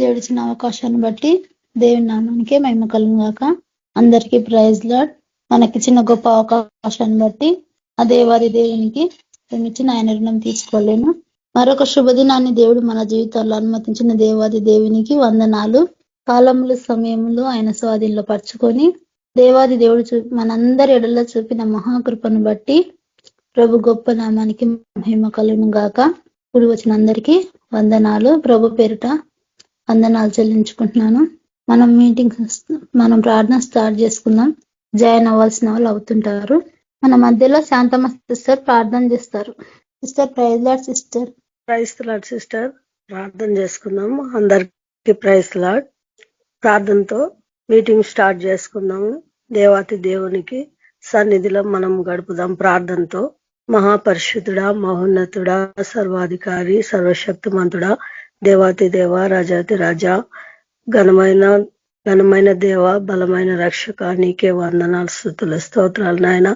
దేవుడిచ్చిన అవకాశాన్ని బట్టి దేవుని నామానికి మహిమ కలుగును గాక. అందరికీ ప్రైజ్ లార్డ్. మనకి చిన్న గొప్ప అవకాశాన్ని బట్టి ఆ దేవాది దేవునికి ఇచ్చిన ఆయన రుణం తీసుకోలేము. మరొక శుభదినాన్ని దేవుడు మన జీవితాల్లో అనుమతించిన దేవాది దేవునికి వందనాలు. కాలములు సమయములు ఆయన స్వాధీనంలో పరుచుకొని దేవాది దేవుడు మనందరి ఎడల్లో చూపిన మహాకృపను బట్టి ప్రభు గొప్ప నామానికి మహిమ కలుగును గాక. ఇప్పుడు వచ్చిన అందరికీ వందనాలు. ప్రభు పేరిట వందనాలు చెల్లించుకుంటున్నాను. మనం ప్రార్థన స్టార్ట్ చేసుకుందాం. జాయిన్ అవ్వాల్సిన వాళ్ళు అవుతుంటారు. మన మధ్యలో శాంతమ్మ సిస్టర్ ప్రార్థన చేస్తారు. Sister praise lord sister. Praise lord sister. ప్రార్థన చేసుకుందాం. అందరికి ప్రైజ్ లార్డ్. ప్రార్థనతో మీటింగ్ స్టార్ట్ చేసుకుందాము. దేవాతి దేవునికి సన్నిధిలో మనం గడుపుదాం ప్రార్థనతో. మహాపరిశుద్ధుడా, మహోన్నతుడా, సర్వాధికారి, సర్వశక్తిమంతుడా, దేవాతి దేవ, రాజాతి రాజా, ఘనమైన దేవ, బలమైన రక్షక, నీకే వందనాలు, స్తుతులు, స్తోత్రాలు నాయన.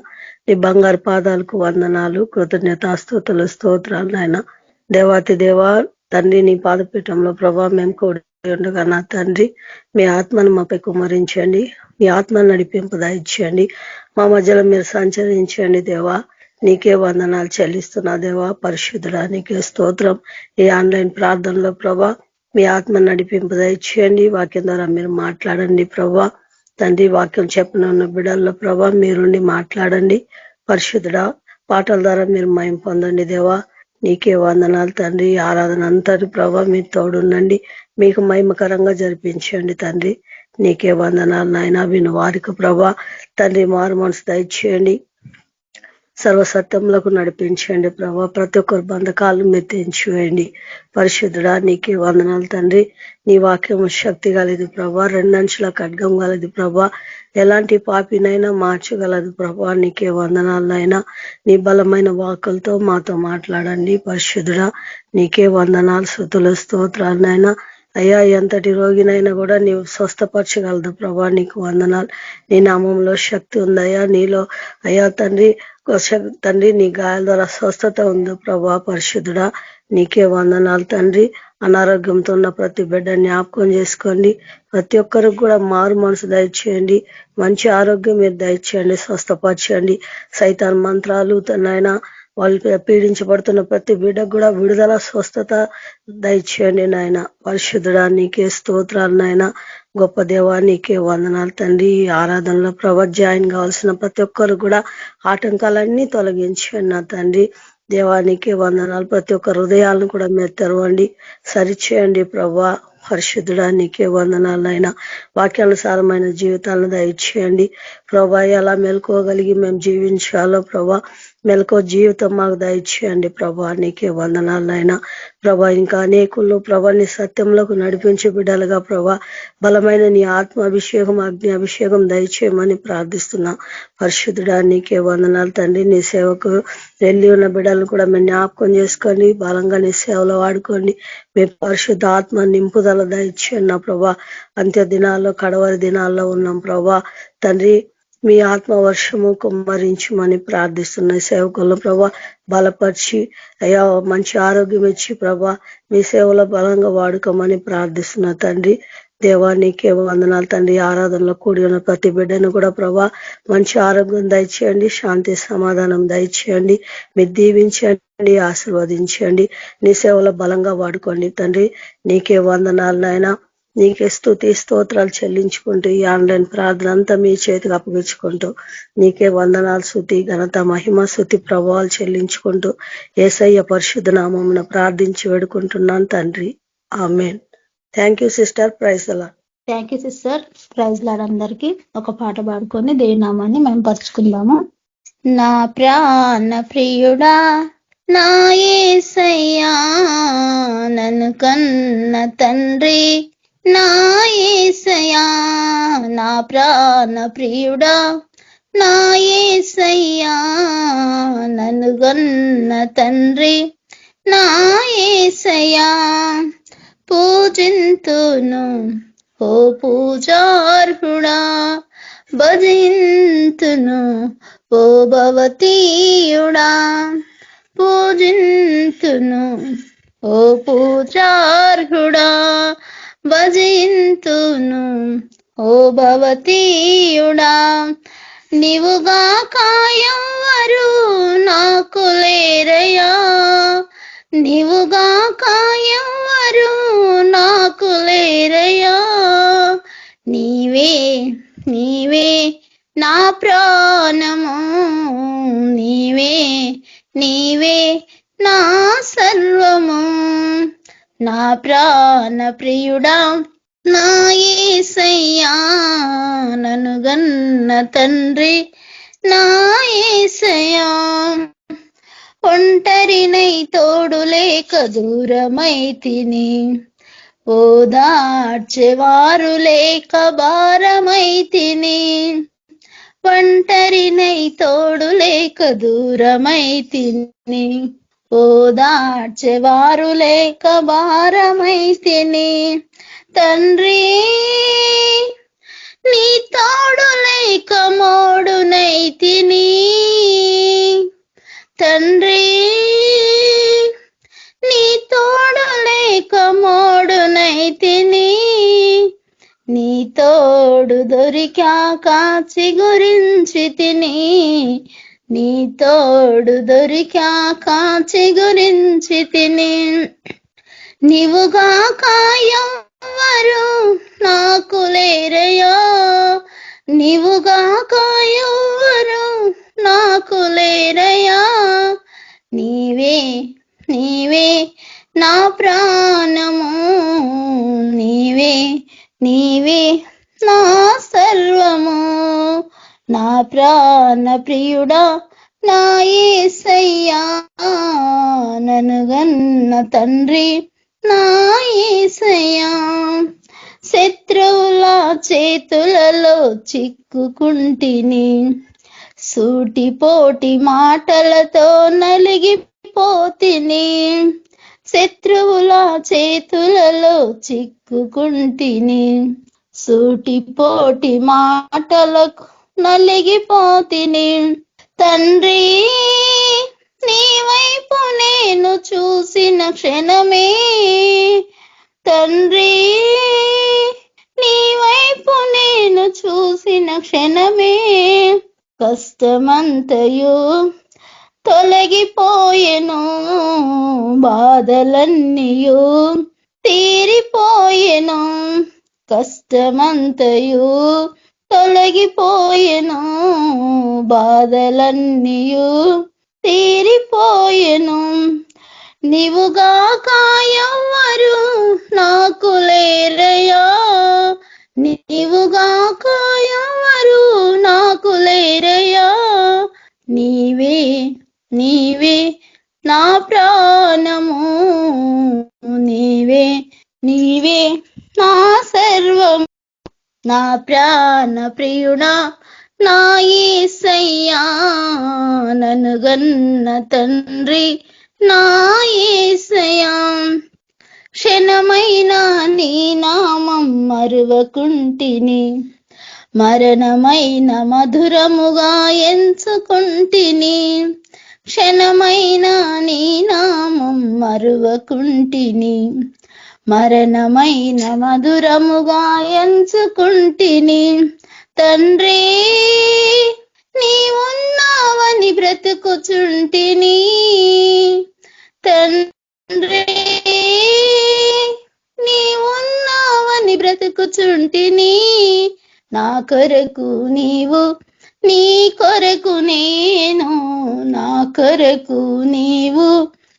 నీ బంగారు పాదాలకు వందనాలు, కృతజ్ఞతాస్తుతులు, స్తోత్రాలు నాయన. దేవాతి దేవ తండ్రి, నీ పాదపీఠంలో ప్రభా మేము కూడి ఉండగా నా తండ్రి మీ ఆత్మను మాపై కుమరించండి. మీ ఆత్మను నడిపింపు దయచేయండి. మా మధ్యలో మీరు సంచరించండి దేవా. నీకే వందనాలు చెల్లిస్తున్నా దేవా. పరిశుద్ధుడా నీకే స్తోత్రం. ఈ ఆన్లైన్ ప్రార్థనలో ప్రభా మీ ఆత్మ నడిపింపు దయచేయండి. వాక్యం ద్వారా మీరు మాట్లాడండి ప్రభా. తండ్రి వాక్యం చెప్పనున్న బిడ్డల్లో ప్రభా మీరుండి మాట్లాడండి. పరిశుద్ధుడా పాటల ద్వారా మీరు మయం పొందండి దేవా. నీకే వందనాలు తండ్రి. ఆరాధన అంతటి ప్రభా మీరు తోడుండండి. మీకు మహిమకరంగా జరిపించండి తండ్రి. నీకే వందనాలు నాయన. విను వారికి ప్రభా తండ్రి మారు మనసు దయచేయండి. సర్వసత్యములకు నడిపించండి ప్రభా. ప్రతి ఒక్కరు బంధకాలను మీరు తెంచివేయండి. పరిశుద్ధుడా నీకే వందనాలు తండ్రి. నీ వాక్యం శక్తి కలదు ప్రభా. రెండంచుల ఖడ్గం కలదు ప్రభా. ఎలాంటి పాపినైనా మార్చగలదు ప్రభా. నీకే వందనాలైనా. నీ బలమైన వాక్కులతో మాతో మాట్లాడండి. పరిశుద్ధుడా నీకే వందనాలు, స్తుతులు, స్తోత్రాలనైనా. అయ్యా ఎంతటి రోగినైనా కూడా నీవు స్వస్థపరచగలదు ప్రభా. నీకు వందనాలు. నీ నామంలో శక్తి ఉందయ్యా. నీలో అయ్యా తండ్రి నీ గాయాల ద్వారా స్వస్థత ఉంది ప్రభా. పరిశుద్ధుడా నీకే వందనాలు తండ్రి. అనారోగ్యంతో ఉన్న ప్రతి బిడ్డ జ్ఞాపకం చేసుకోండి. ప్రతి ఒక్కరికి కూడా మారు మనసు దయచేయండి. మంచి ఆరోగ్యం మీరు దయచేయండి. స్వస్థపరచండి. సైతాన్ మంత్రాలు తనైనా వాళ్ళు పీడించబడుతున్న ప్రతి బిడ్డకు కూడా విడుదల, స్వస్థత దయచేయండి నాయన. పరిశుద్ధుడా నీకే స్తోత్రాలు నాయన. గొప్ప దేవా నీకే వందనాలు తండ్రి. ఈ ఆరాధనలో జాయిన్ కావాల్సిన ప్రతి ఒక్కరు కూడా ఆటంకాలన్నీ తొలగించండి నా తండ్రి. దేవానికి వందనాలు. ప్రతి ఒక్క హృదయాలను కూడా మీరు తెరవండి, సరిచేయండి ప్రభా. పరిశుద్ధుడా నీకే వందనాలైనా. వాక్యానుసారమైన జీవితాలను దయచేయండి ప్రభా. ఎలా మెలుకోగలిగి మేము జీవించాలో ప్రభా, మెలకో జీవితం మాకు దయచేయండి ప్రభా. నీకే వందనాలైనా ప్రభా. ఇంకా అనేకులు ప్రభా నీ సత్యంలోకి నడిపించే బిడ్డలుగా ప్రభా బలమైన నీ ఆత్మ అభిషేకం, అగ్ని అభిషేకం దయచేయమని ప్రార్థిస్తున్నా. పరిశుద్ధుడా నీకే వందనాలు తండ్రి. నీ సేవకు వెళ్ళి ఉన్న బిడ్డలను కూడా మేము జ్ఞాపకం చేసుకోండి. బలంగా నీ సేవలో వాడుకోండి. మీ పరిశుద్ధ ఆత్మ నింపుదల దయచేయండి నా ప్రభా. అంత్య దినాల్లో, కడవరి దినాల్లో ఉన్నాం ప్రభా. తండ్రి మీ ఆత్మ వర్షము కుమ్మరించమని ప్రార్థిస్తున్న సేవకులను ప్రభా బలపరిచి అయ్యా మంచి ఆరోగ్యం ఇచ్చి ప్రభా మీ సేవలో బలంగా వాడుకోమని ప్రార్థిస్తున్నా తండ్రి. దేవానికి వందనాలు తండ్రి. ఆరాధనలో కూడి ఉన్న ప్రతి బిడ్డను కూడా ప్రభా మంచి ఆరోగ్యం దయచేయండి. శాంతి సమాధానం దయచేయండి. మీరు దీవించండి, ఆశీర్వదించండి. నీ సేవలో బలంగా వాడుకోండి తండ్రి. నీకే వందనాలు నాయన. నీకే స్తుతి స్తోత్రాలు చెల్లించుకుంటూ ఈ ఆన్లైన్ ప్రార్థన అంతా మీ చేతికి అప్పగించుకుంటూ నీకే వందనాలు, స్తుతి, ఘనత, మహిమ, స్తుతి, ప్రభావాలు చెల్లించుకుంటూ యేసయ్య పరిశుద్ధ నామమున ప్రార్థించి వేడుకుంటున్నాను తండ్రి. Amen. Thank you sister. Praise Lord. Thank you sister. Praise lord. అందరికీ ఒక పాట పాడుకొని దేవుని నామాన్ని మేము పరుచుకుందాము. నా ప్రాణ ప్రియుడా నా యేసయ్యా, నన్ను కన్న తండ్రి నా యేసయ్యా, నా ప్రాణ ప్రియుడా నా యేసయ్యా, నన్ను కన్న తండ్రి నా యేసయ్యా, పూజింతును ఓ పూజార్హుడా, భజింతును ఓ భవతీయుడా, పూజింతును ఓ పూజార్హుడా, భజింతును ఓ భవతీయుడా. నీవుగాక ఎవ్వరు నాకు లేరయ్యా, నీవుగాక ఎవ్వరు నాకు లేరయ్యా. నీవే నీవే నా ప్రాణము, నీవే నీవే నా సర్వము. నా ప్రాణ ప్రియుడా నా యేసయ్యా, నన్ను గన్న తండ్రి నా యేసయ్యా. ఒంటరినై తోడు లేక దూరమైతిని, ఓదార్చెవారు లేక భారమైతిని. ఒంటరినై తోడు లేక దూరమైతిని, ఓదార్చెవారు లేక భారమైతిని. తండ్రి నీ తోడు లేక మోడునైతిని, తండ్రి నీ తోడు లేక మోడునైతిని. నీ తోడు దొరికాక చిగురించి తిని, నీ తోడు దొరికాక చిగురించి తిని. నీవుగాక ఎవ్వరు నాకు లేరయ్యా, నీవుగాక ఎవ్వరు నాకు లేరయ్యా. నీవే నీవే నా ప్రాణము, నీవే నీవే నా సర్వము. నా ప్రాణ ప్రియుడా నా యేసయ్యా, నన్ను గన్న తండ్రి నా యేసయ్యా. శత్రువుల చేతులలో చిక్కుకుంటిని, సూటిపోటి మాటలతో నలిగిపోతిని. శత్రువుల చేతులలో చిక్కుకుంటిని, సూటిపోటి మాటలకు నలిగిపోతిని. తండ్రి నీ వైపు నేను చూసిన క్షణమే, తండ్రి నీ వైపు నేను చూసిన క్షణమే, కష్టమంతయు తొలగిపోయెను, బాధలన్నీయు తీరిపోయెను. కష్టమంతయు తొలగిపోయెను, బాధలన్నీయు తీరిపోయెను. నీవుగాక ఎవ్వరు నాకు లేరయ్యా, నీవుగాక ఎవ్వరు నాకు లేరయ్యా. నీవే నీవే నా ప్రాణము, నీవే నీవే నా సర్వం. నా ప్రాణ ప్రియుడా నా యేసయ్యా, నన్ను గన్న తండ్రి నా యేసయ్యా. క్షణమైన నీ నామం మరువకుంటిని, మరణమైన మధురముగా ఎంచుకుంటిని. క్షణమైన నీ నామం మరువకుంటిని, మరణమైన మధురముగా ఎంచుకుంటిని. తండ్రి నీ ఉన్నావని బ్రతుకుచుంటిని, తండ్రి నీ ఉన్నావని బ్రతుకుచుంటిని. నా కొరకు నీవు, నీ కొరకు నేను, నా కొరకు నీవు,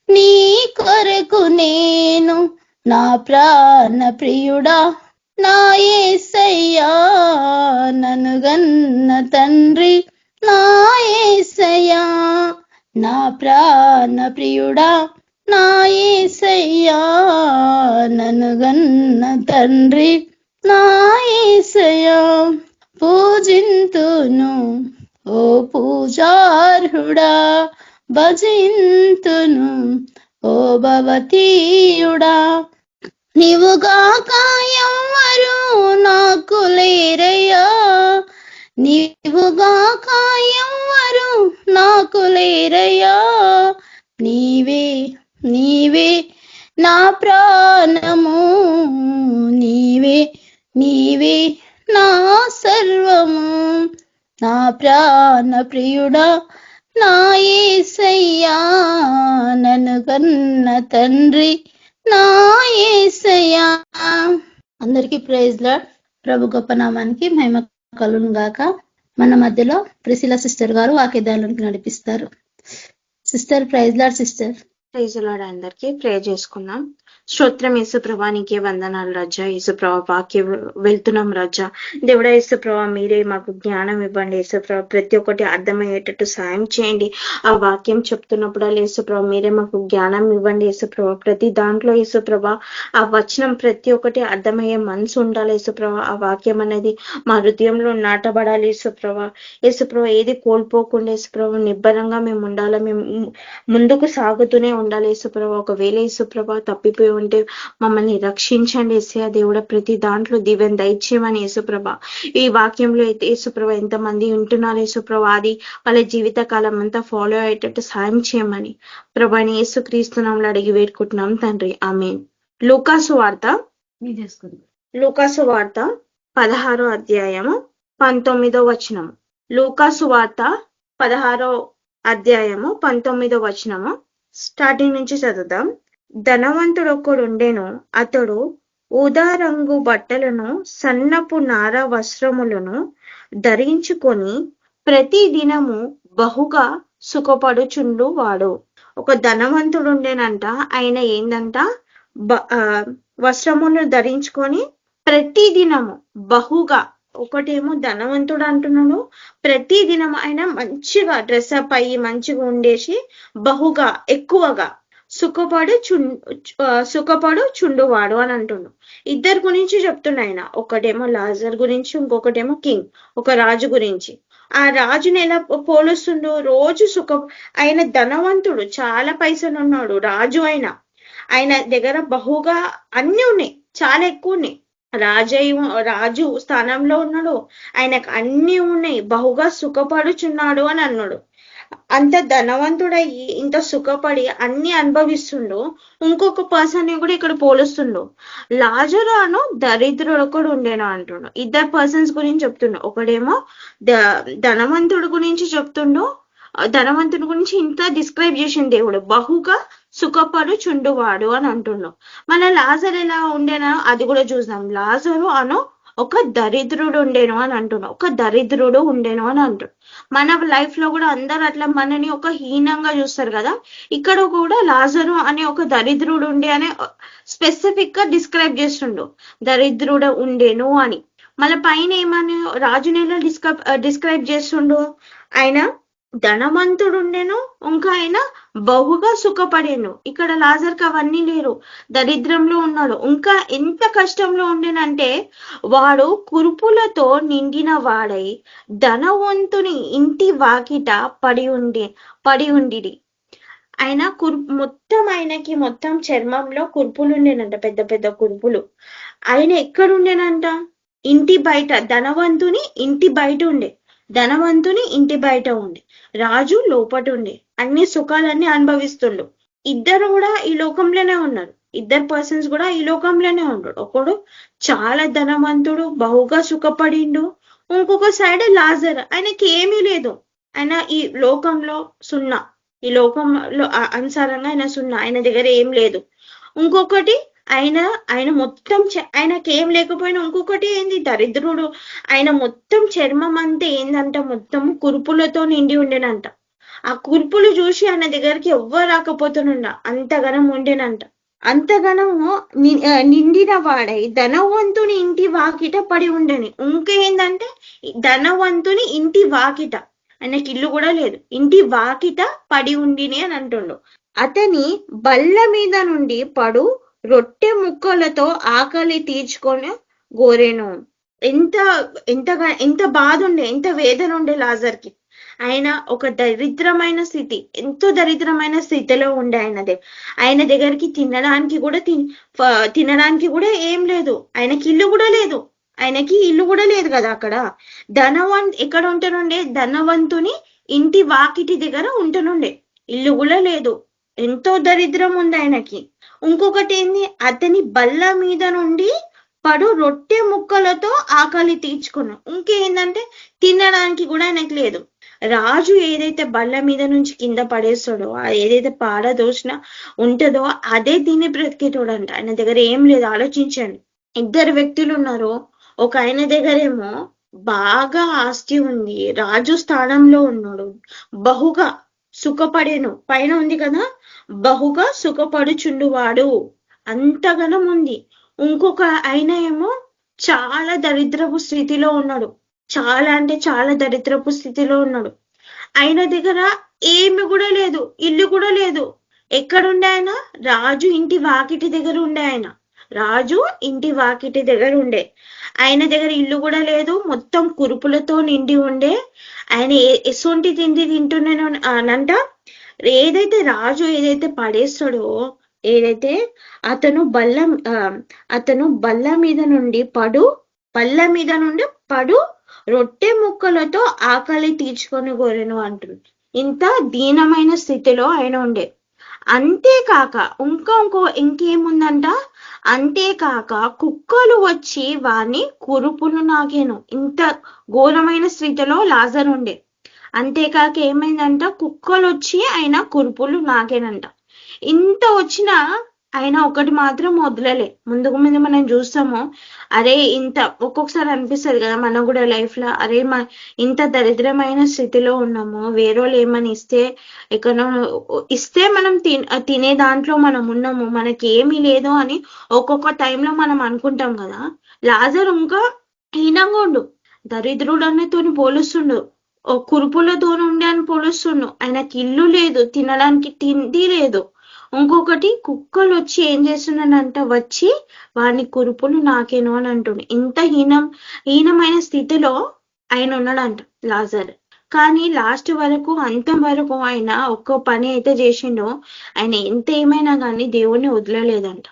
నీ కొరకు నేను. నా ప్రాణ ప్రియుడా నా యేసయ్యా, నన్ను గన్న తండ్రి నా యేసయ్యా. నా ప్రాణ ప్రియుడా నా యేసయ్యా, నన్ను గన్న తండ్రి నా యేసయ్యా. పూజింతును ఓ పూజార్హుడా, భజింతును ఓ భవతీయుడా. నీవుగాక ఎవ్వరు నాకు లేరయ్యా, నీవుగాక ఎవ్వరు నాకు లేరయ్యా. నీవే నీవే నా ప్రాణము నీవే, నీవే నా సర్వము, నా ప్రాణ ప్రియుడా నా యేసయ్యా, నన్ను కన్న తండ్రి నా యేసయ్యా. అందరికీ ప్రైజ్ లార్డ్. ప్రభు గొప్ప నామానికి మహిమ కలుగును గాక. మన మధ్యలో ప్రిసిలా సిస్టర్ గారు వాక్యదానానికి నడిపిస్తారు. Sister, praise lord sister. Praise lord. అందరికీ ప్రే చేసుకున్నాం. స్తోత్రం యేసుప్రభా, నీకే వందనాలు రాజా. యేసుప్రభా వాక్య వెళ్తున్నాం రాజా. దేవుడా యేసుప్రభా, మీరే మాకు జ్ఞానం ఇవ్వండి యేసుప్రభా. ప్రతి ఒక్కటి అర్థమయ్యేటట్టు సాయం చేయండి. ఆ వాక్యం చెప్తున్నప్పుడు యేసుప్రభా మీరే మాకు జ్ఞానం ఇవ్వండి యేసుప్రభా. ప్రతి దాంట్లో యేసుప్రభా ఆ వచనం ప్రతి ఒక్కటి అర్థమయ్యే మనసు ఉండాలి యేసుప్రభా. ఆ వాక్యం అనేది మా హృదయంలో నాటబడాలి యేసుప్రభా. యేసుప్రభా ఏది కోల్పోకుండా యేసుప్రభా నిబ్బరంగా మేము ఉండాలి, మేము ముందుకు సాగుతూనే ఉండాలి యేసుప్రభా. ఒకవేళ యేసుప్రభా తప్పిపోయి ఉంటే మమ్మల్ని రక్షించండి యేసయ్య దేవుడా. ప్రతి దాంట్లో దీవెన దయచేయమని యేసుప్రభ. ఈ వాక్యంలో అయితే యేసుప్రభ ఎంతమంది ఉంటున్నారు యేసుప్రభ, అది వాళ్ళ జీవిత కాలం అంతా ఫాలో అయ్యేటట్టు సాయం చేయమని ప్రభాని యేసుక్రీస్తునామములో అడిగి వేడుకుంటున్నాం తండ్రి, ఆమేన్. లూకాసు వార్త 16వ అధ్యాయము 19వ వచనము. లూకాసు వార్త 16వ అధ్యాయము 19వ వచనము స్టార్టింగ్ నుంచి చదువుదాం. ధనవంతుడు ఒకడుండెను, అతడు ఊదా రంగు బట్టలను సన్నపు నార వస్త్రములను ధరించుకొని ప్రతి దినము బహుగా సుఖపడుచుండు వాడు. ఒక ధనవంతుడు ఉండేనంట. ఆయన ఏందంట, వస్త్రములను ధరించుకొని ప్రతి దినము బహుగా, ఒకటేమో ధనవంతుడు అంటున్నాడు, ప్రతి దినం ఆయన మంచిగా డ్రెస్అప్ అయ్యి మంచిగా ఉండేసి బహుగా ఎక్కువగా సుఖపడు చుండువాడు అని అంటుండు. ఇద్దరు గురించి చెప్తున్నా ఆయన. ఒకటేమో లాజర్ గురించి, ఇంకొకటేమో కింగ్, ఒక రాజు గురించి. ఆ రాజుని ఎలా పోలుస్తుండు, రోజు ఆయన ధనవంతుడు, చాలా పైసలు ఉన్నాడు రాజు. ఆయన దగ్గర బహుగా అన్ని ఉన్నాయి, చాలా ఎక్కువ ఉన్నాయి. రాజు స్థానంలో ఉన్నాడు, ఆయనకు అన్ని ఉన్నాయి, బహుగా సుఖపడుచున్నాడు అని అన్నాడు. అంత ధనవంతుడయ్యి ఇంత సుఖపడి అన్ని అనుభవిస్తుండు. ఇంకొక పర్సన్ కూడా ఇక్కడ పోలుస్తుండు. లాజరు అను దరిద్రుడు ఒకడు ఉండేను అంటుండు. ఇద్దరు పర్సన్స్ గురించి చెప్తుండు. ఒకడేమో ధనవంతుడు గురించి చెప్తుండు. ధనవంతుడి గురించి ఇంత డిస్క్రైబ్ చేసిన దేవుడు, బహుగా సుఖపడు చుండువాడు అని అంటుండు. మన లాజర్ ఎలా ఉండేనా అది కూడా చూద్దాం. లాజరు అను ఒక దరిద్రుడు ఉండేను అని అంటున్నాడు. ఒక దరిద్రుడు ఉండేను అని అంటాడు. మన లైఫ్ లో కూడా అందరు అట్లా మనని ఒక హీనంగా చూస్తారు కదా. ఇక్కడ కూడా లాజరు అనే ఒక దరిద్రుడు ఉండే అని స్పెసిఫిక్ గా డిస్క్రైబ్ చేస్తుండు. దరిద్రుడు ఉండేను అని. మళ్ళీ పైన ఏమని రాజుని ఎలా డిస్క్రైబ్ చేస్తుండు, ఆయన ధనవంతుడు ఉండేను, ఇంకా ఆయన బహుగా సుఖపడేను. ఇక్కడ లాజర్కి అవన్నీ లేరు, దరిద్రంలో ఉన్నాడు. ఇంకా ఎంత కష్టంలో ఉండేనంటే, వాడు కురుపులతో నిండిన వాడై ధనవంతుని ఇంటి వాకిట పడి ఉండి ఆయన మొత్తం ఆయనకి మొత్తం చర్మంలో కురుపులు ఉండేనంట, పెద్ద పెద్ద కురుపులు. ఆయన ఎక్కడుండేనంట, ఇంటి బయట. ధనవంతుని ఇంటి బయట ఉండే, రాజు లోపట ఉండే, అన్ని సుఖాలన్నీ అనుభవిస్తుండు. ఇద్దరు కూడా ఈ లోకంలోనే ఉన్నారు. ఇద్దరు పర్సన్స్ కూడా ఈ లోకంలోనే ఉన్నాడు. ఒకడు చాలా ధనవంతుడు, బహుగా సుఖపడిండు. ఇంకొక సైడ్ లాజర్, ఆయనకి ఏమీ లేదు, ఆయన ఈ లోకంలో సున్నా, ఈ లోకంలో అనుసారంగా ఆయన సున్నా, ఆయన దగ్గర ఏం లేదు. ఇంకొకటి ఆయన మొత్తం ఆయనకి ఏం లేకపోయినా ఇంకొకటి ఏంది, దరిద్రుడు. ఆయన మొత్తం చర్మం అంతా ఏందంట, మొత్తం కురుపులతో నిండి ఉండేనంట. ఆ కురుపులు చూసి ఆయన దగ్గరికి ఎవ్వరు రాకపోతున్నా, అంతగనం ఉండేనంట. అంతగనము నిండిన వాడై ధనవంతుని ఇంటి వాకిట పడి ఉండని. ఇంకేందంటే ధనవంతుని ఇంటి వాకిట, ఆయనకి ఇల్లు కూడా లేదు, ఇంటి వాకిట పడి ఉండిని అని అంటుండు. అతని బల్ల మీద నుండి పడు రొట్టె ముక్కలతో ఆకలి తీర్చుకొని గోరేను. ఎంత బాధ ఉండే, ఎంత వేదన ఉండే లాజర్కి. ఆయన ఒక దరిద్రమైన స్థితి, ఎంతో దరిద్రమైన స్థితిలో ఉండే ఆయన దగ్గరికి తినడానికి కూడా ఏం లేదు. ఆయనకి ఇల్లు కూడా లేదు కదా అక్కడ. ఎక్కడ ఉంటనుండే, ధనవంతుని ఇంటి వాకిటి దగ్గర ఉంటనుండే, ఇల్లు కూడా లేదు, ఎంతో దరిద్రం ఉంది ఆయనకి. ఇంకొకటి ఏంది, అతని బల్ల మీద నుండి పడు రొట్టె ముక్కలతో ఆకలి తీర్చుకున్నాం. ఇంకేందంటే తినడానికి కూడా ఆయనకి లేదు. రాజు ఏదైతే బల్ల మీద నుంచి కింద పడేస్తాడో, ఏదైతే పాడదోసిన ఉంటుందో అదే తిని బ్రతికేటోడంట. ఆయన దగ్గర ఏం లేదు. ఆలోచించండి, ఇద్దరు వ్యక్తులు ఉన్నారు. ఒక ఆయన దగ్గరేమో బాగా ఆస్తి ఉంది, రాజు స్థానంలో ఉన్నాడు, బహుగా సుఖపడేను, పైన ఉంది కదా, బహుగా సుఖపడుచుండువాడు, అంతగనం ఉంది. ఇంకొక ఆయన ఏమో చాలా దరిద్రపు స్థితిలో ఉన్నాడు, చాలా అంటే చాలా దరిద్రపు స్థితిలో ఉన్నాడు. ఆయన దగ్గర ఏమి కూడా లేదు, ఇల్లు కూడా లేదు. ఎక్కడుండే ఆయన? రాజు ఇంటి వాకిటి దగ్గర ఉండే ఆయన. రాజు ఇంటి వాకిటి దగ్గర ఉండే ఆయన దగ్గర ఇల్లు కూడా లేదు, మొత్తం కురుపులతో నిండి ఉండే. ఆయన ఎసొంటి తిండి తింటున్నాను అనంట. ఏదైతే రాజు ఏదైతే పడేస్తాడో, ఏదైతే అతను బల్ల మీద నుండి పడు రొట్టె ముక్కలతో ఆకలి తీర్చుకొని కోరెను అంటుంది. ఇంత దీనమైన స్థితిలో ఆయన ఉండే. అంతేకాక ఇంకేముందంట, అంతేకాక కుక్కలు వచ్చి వాని కురుపులు నాకేను. ఇంత ఘోరమైన స్థితిలో లాజరు ఉండే. అంతేకాక ఏమైందంట, కుక్కలు వచ్చి ఆయన కురుపులు నాకేనంట. ఇంత వచ్చినా ఆయన ఒకటి మాత్రం వదలలే. ముందుకు ముందు మనం చూస్తాము, అరే ఇంత ఒక్కొక్కసారి అనిపిస్తుంది కదా మనం కూడా లైఫ్ లో, అరే ఇంత దరిద్రమైన స్థితిలో ఉన్నాము, వేరేళ్ళు ఏమని ఇస్తే మనం తినే దాంట్లో మనం ఉన్నాము, మనకి ఏమీ లేదు అని ఒక్కొక్క టైంలో మనం అనుకుంటాం కదా. లాజరు ఇంకా హీనంగా ఉండు, దరిద్రుడు అన్నతోని పోలుస్తుండు, కురుపులతో ఉండే అని పోలుస్తుండు. ఆయనకి ఇల్లు లేదు, తినడానికి తిండి లేదు. ఇంకొకటి కుక్కలు వచ్చి ఏం చేస్తున్నాడంట, వచ్చి వాని కురుపులు నాకేను అని అంటుండు. ఇంత హీనమైన స్థితిలో ఆయన ఉన్నాడంట లాజర్. కానీ లాస్ట్ వరకు, అంతం వరకు ఆయన ఒక్క పని అయితే చేసిండో, ఆయన ఎంత ఏమైనా కానీ దేవుణ్ణి వదలలేదంట.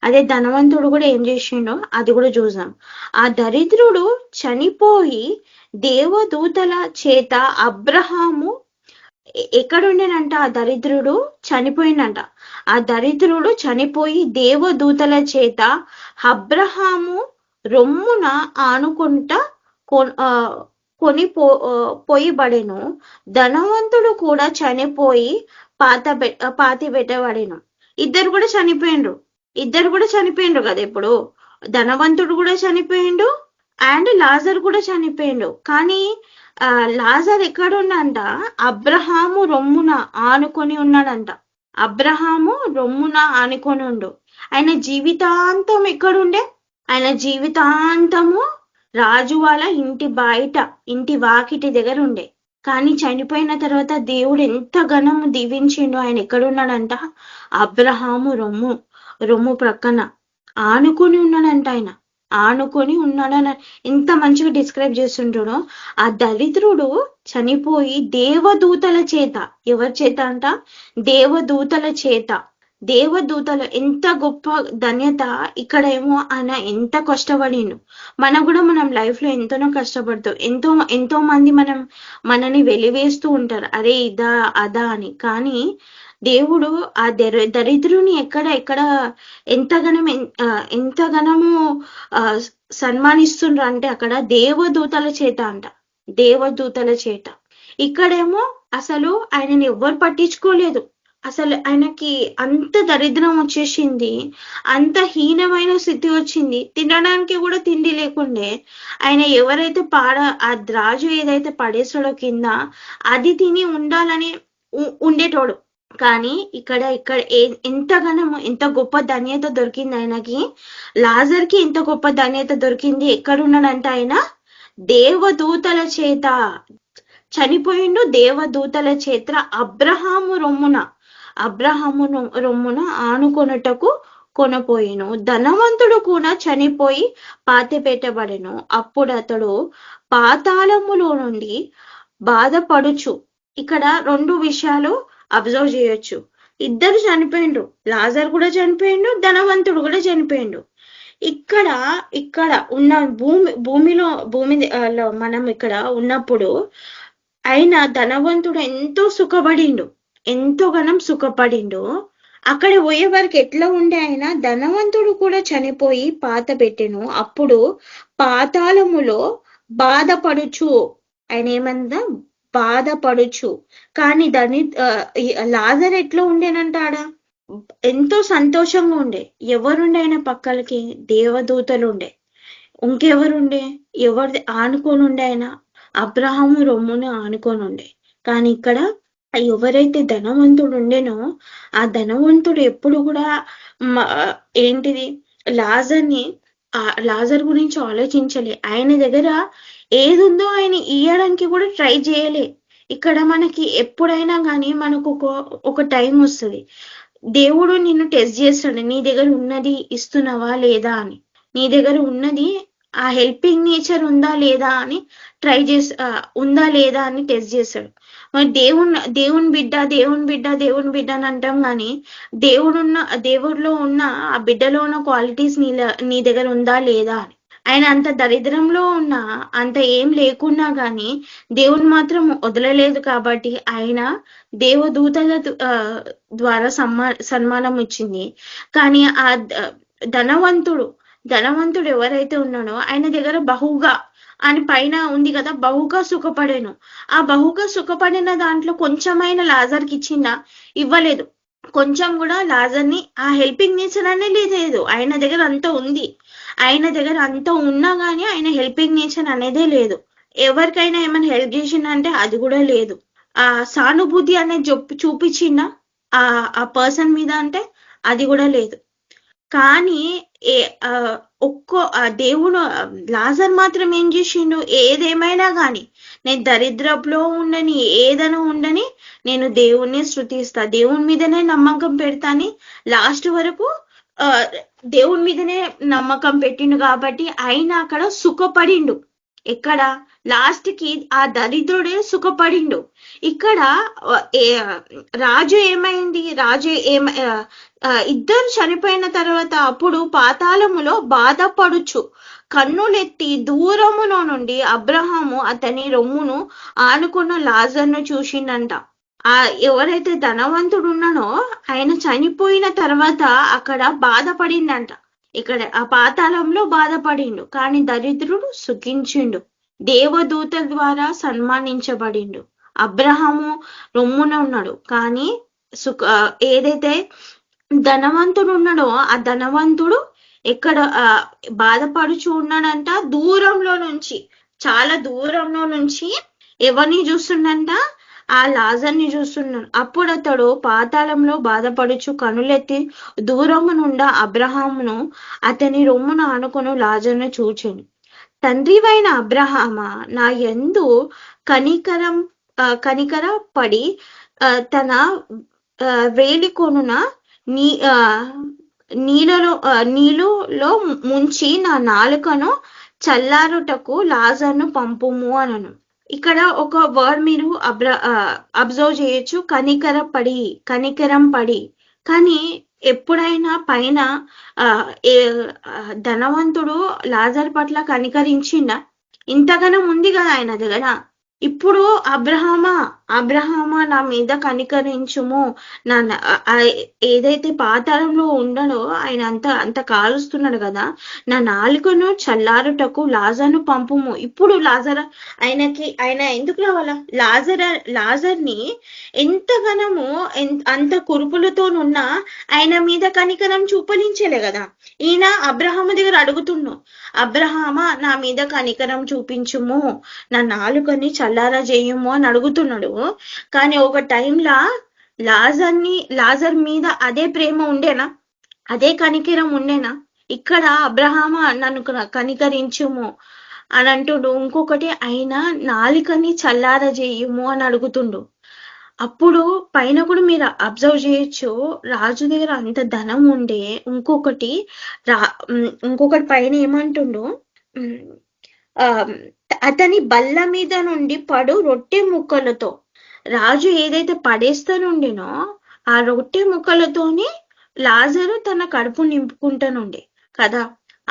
అదే ధనవంతుడు కూడా ఏం చేసిండో అది కూడా చూసాం. ఆ దరిద్రుడు చనిపోయి దేవదూతల చేత అబ్రహాము ఎక్కడుండేనంట, ఆ దరిద్రుడు చనిపోయిందంట. ఆ దరిద్రుడు చనిపోయి దేవదూతల చేత అబ్రహాము రొమ్మున ఆనుకుంటా పోయిబడెను. ధనవంతుడు కూడా చనిపోయి పాతి పెట్టబడెను. ఇద్దరు కూడా చనిపోయిండ్రు కదా. ఇప్పుడు ధనవంతుడు కూడా చనిపోయిండు అండ్ లాజర్ కూడా చనిపోయిండు. కానీ లాజర్ ఎక్కడుండంట, అబ్రహాము రొమ్మున ఆనుకొని ఉన్నాడంట. అబ్రహాము రొమ్మున ఆనుకొని ఉండు. ఆయన జీవితాంతం ఎక్కడుండే, ఆయన జీవితాంతము రాజు వాళ్ళ ఇంటి వాకిటి దగ్గర ఉండే. కానీ చనిపోయిన తర్వాత దేవుడు ఎంత ఘనము దీవించిండు. ఆయన ఎక్కడున్నాడంట, అబ్రహాము రొమ్ము ప్రక్కన ఆనుకొని ఉన్నాడంట. ఆయన ఆనుకొని ఉన్నాడని ఎంత మంచిగా డిస్క్రైబ్ చేస్తుంటాడో. ఆ దరిద్రుడు చనిపోయి దేవదూతల చేత, ఎవరి చేత అంట, దేవదూతలు ఎంత గొప్ప ధన్యత. ఇక్కడ ఏమో ఆయన ఎంత కష్టపడిండు. మనం లైఫ్ లో ఎంతనో కష్టపడతాం. ఎంతో మంది మనని వెలివేస్తూ ఉంటారు, అరే ఇదా అదా అని. కానీ దేవుడు ఆ దరిద్రుని ఎక్కడ ఎంతగనము సన్మానిస్తుండ్రు అంటే అక్కడ దేవదూతల చేత. ఇక్కడేమో అసలు ఆయనని ఎవ్వరు పట్టించుకోలేదు. అసలు ఆయనకి అంత దరిద్రం వచ్చేసింది, అంత హీనమైన స్థితి వచ్చింది, తినడానికి కూడా తిండి లేకుండే. ఆయన ఎవరైతే ఆ రాజు ఏదైతే పడేసాడో కింద, అది తిని ఉండాలని ఉండేటోడు. కానీ ఇక్కడ ఎంత గొప్ప ధన్యత దొరికింది ఆయనకి. లాజర్కి ఎంత గొప్ప ధన్యత దొరికింది. ఎక్కడున్నాడంట ఆయన, దేవదూతల చేత చనిపోయిండు. దేవదూతల చేత అబ్రహాము రొమ్మున ఆనుకొనుటకు కొనపోయిను. ధనవంతుడు కూడా చనిపోయి పాతి పెట్టబడెను. అప్పుడు అతడు పాతాళములో నుండి బాధపడుచు. ఇక్కడ 2 విషయాలు అబ్జర్వ్ చేయొచ్చు. ఇద్దరు చనిపోయిండు, లాజర్ కూడా చనిపోయిండు, ధనవంతుడు కూడా చనిపోయిండు. ఇక్కడ ఉన్న భూమిలో మనం ఇక్కడ ఉన్నప్పుడు ఆయన ధనవంతుడు ఎంతో సుఖపడిండు, ఎంతోగానం సుఖపడిండు. అక్కడ పోయే వరకు ఎట్లా ఉండే ఆయన, ధనవంతుడు కూడా చనిపోయి పాత పెట్టెను. అప్పుడు పాతాళములో బాధపడుచు, ఆయన ఏమన్నా బాధపడుచు. కానీ లాజర్ ఎట్లా ఉండేనంటాడ, ఎంతో సంతోషంగా ఉండే. ఎవరుండే ఆయన పక్కలకి? దేవదూతలు ఉండే. ఇంకెవరుండే? ఎవరిది ఆనుకొని ఉండే ఆయన? అబ్రహాము రొమ్మును ఆనుకొని ఉండే. కానీ ఇక్కడ ఎవరైతే ధనవంతుడు ఉండేనో ఆ ధనవంతుడు ఎప్పుడు కూడా ఏంటిది, లాజర్ గురించి ఆలోచించలే. ఆయన దగ్గర ఏది ఉందో ఆయన ఇయ్యడానికి కూడా ట్రై చేయలే. ఇక్కడ మనకి ఎప్పుడైనా కానీ మనకు ఒక టైం వస్తుంది, దేవుడు నిన్ను టెస్ట్ చేస్తాడు. నీ దగ్గర ఉన్నది ఇస్తున్నావా లేదా అని, నీ దగ్గర ఉన్నది ఆ హెల్పింగ్ నేచర్ ఉందా లేదా అని ఉందా లేదా అని టెస్ట్ చేస్తాడు. మరి దేవుని బిడ్డ అని అంటాం కానీ దేవుడిలో ఉన్న ఆ బిడ్డలో ఉన్న క్వాలిటీస్ నీ దగ్గర ఉందా లేదా అని. ఆయన అంత దరిద్రంలో ఉన్నా, అంత ఏం లేకున్నా గాని దేవుని మాత్రం వదలలేదు. కాబట్టి ఆయన దేవదూతల ద్వారా సన్మానం ఇచ్చింది. కానీ ఆ ధనవంతుడు ఎవరైతే ఉన్నాడో ఆయన దగ్గర బహుగా అని పైన ఉంది కదా, బహుగా సుఖపడాను. ఆ బహుగా సుఖపడిన దాంట్లో కొంచెమైనా లాజర్కి ఇచ్చిందా? ఇవ్వలేదు. కొంచెం కూడా లాజర్ని ఆ హెల్పింగ్ నేచర్ అనేది లేదు. ఆయన దగ్గర అంత ఉంది, ఆయన దగ్గర అంత ఉన్నా గానీ ఆయన హెల్పింగ్ నేచర్ అనేదే లేదు. ఎవరికైనా ఏమైనా హెల్ప్ చేసిందంటే అది కూడా లేదు. ఆ సానుభూతి అనేది చూపించిందా ఆ పర్సన్ మీద అంటే అది కూడా లేదు. కానీ దేవుడు లాజర్ మాత్రం ఏం చేసిండు, ఏదేమైనా గాని నేను దరిద్రపులో ఉండని, ఏదైనా ఉండని, నేను దేవుణ్ణి స్తుతిస్తా, దేవుని మీదనే నమ్మకం పెడతాని లాస్ట్ వరకు దేవుని మీదనే నమ్మకం పెట్టిండు. కాబట్టి ఆయన అక్కడ సుఖపడిండు. ఎక్కడ లాస్ట్ కి ఆ దరిద్రుడే సుఖపడిండు. ఇక్కడ రాజు ఏమైంది, ఇద్దరు చనిపోయిన తర్వాత అప్పుడు పాతాళములో బాధపడుచు కన్నులెత్తి దూరములో నుండి అబ్రహాము అతని రొమ్మును ఆనుకున్న లాజర్ను చూసిండంట. ఎవరైతే ధనవంతుడు ఉన్నాడో ఆయన చనిపోయిన తర్వాత అక్కడ బాధపడిందంట. ఇక్కడ ఆ పాతాళంలో బాధపడిండు. కానీ దరిద్రుడు సుఖించిండు, దేవదూతల ద్వారా సన్మానించబడిండు. అబ్రహాము రొమ్మున ఉన్నాడు, కానీ ఏదైతే ధనవంతుడు ఉన్నాడో ఆ ధనవంతుడు ఎక్కడ బాధపడుచు ఉన్నాడంట. దూరంలో నుంచి, చాలా దూరంలో నుంచి ఎవరిని చూస్తుండంట? ఆ లాజర్ని చూస్తున్నాడు. అప్పుడు అతడు పాతాళంలో బాధపడుచు కనులెత్తి దూరము నుండా అబ్రహామును అతని రొమ్మును ఆనుకొను లాజర్ను చూచెను. తండ్రివైన అబ్రహామా, నా యందు కనికర పడి తన వేలికొనున నీళ్ళలో ముంచి నా నాలుకను చల్లారుటకు లాజర్ను పంపుము అనను. ఇక్కడ ఒక వర్డ్ మీరు అబ్జర్వ్ చేయొచ్చు, కనికరం పడి. కానీ ఎప్పుడైనా పైన ధనవంతుడు లాజర్ పట్ల కనికరించిండా? ఇంతగానం ఉంది కదా ఆయన దగ్గర. ఇప్పుడు అబ్రహామా నా మీద కనికరించుము, ఏదైతే పాతాళంలో ఉండడో ఆయన అంత కాలుస్తున్నాడు కదా, నా నాలుకను చల్లారుటకు లాజర్ను పంపుము. ఇప్పుడు ఆయన ఎందుకు రావాలా? లాజర్ని ఎంతగానము అంత కురుపులతోనున్నా ఆయన మీద కనికరం చూపలించలే కదా. ఈయన అబ్రహాము దగ్గర అడుగుతున్నాడు, అబ్రహామా నా మీద కనికరం చూపించుము, నా నాలుకని చల్లారా చేయము అని అడుగుతున్నాడు. కానీ ఒక టైంలో లాజర్ మీద అదే ప్రేమ ఉండేనా? అదే కనికరం ఉండేనా? ఇక్కడ అబ్రహామా నన్ను కనికరించుము అని అంటుండు. ఇంకొకటి ఆయన నాలుకని చల్లారా చేయము అని అడుగుతుండు. అప్పుడు పైన కూడా మీరు అబ్జర్వ్ చేయొచ్చు, రాజు దగ్గర అంత ధనం ఉండే. ఇంకొకటి పైన ఏమంటుండు, అతని బల్ల మీద నుండి పడు రొట్టె ముక్కలతో, రాజు ఏదైతే పడేస్తానుండేనో ఆ రొట్టె ముక్కలతోని లాజరు తన కడుపు నింపుకుంటానుండే కదా.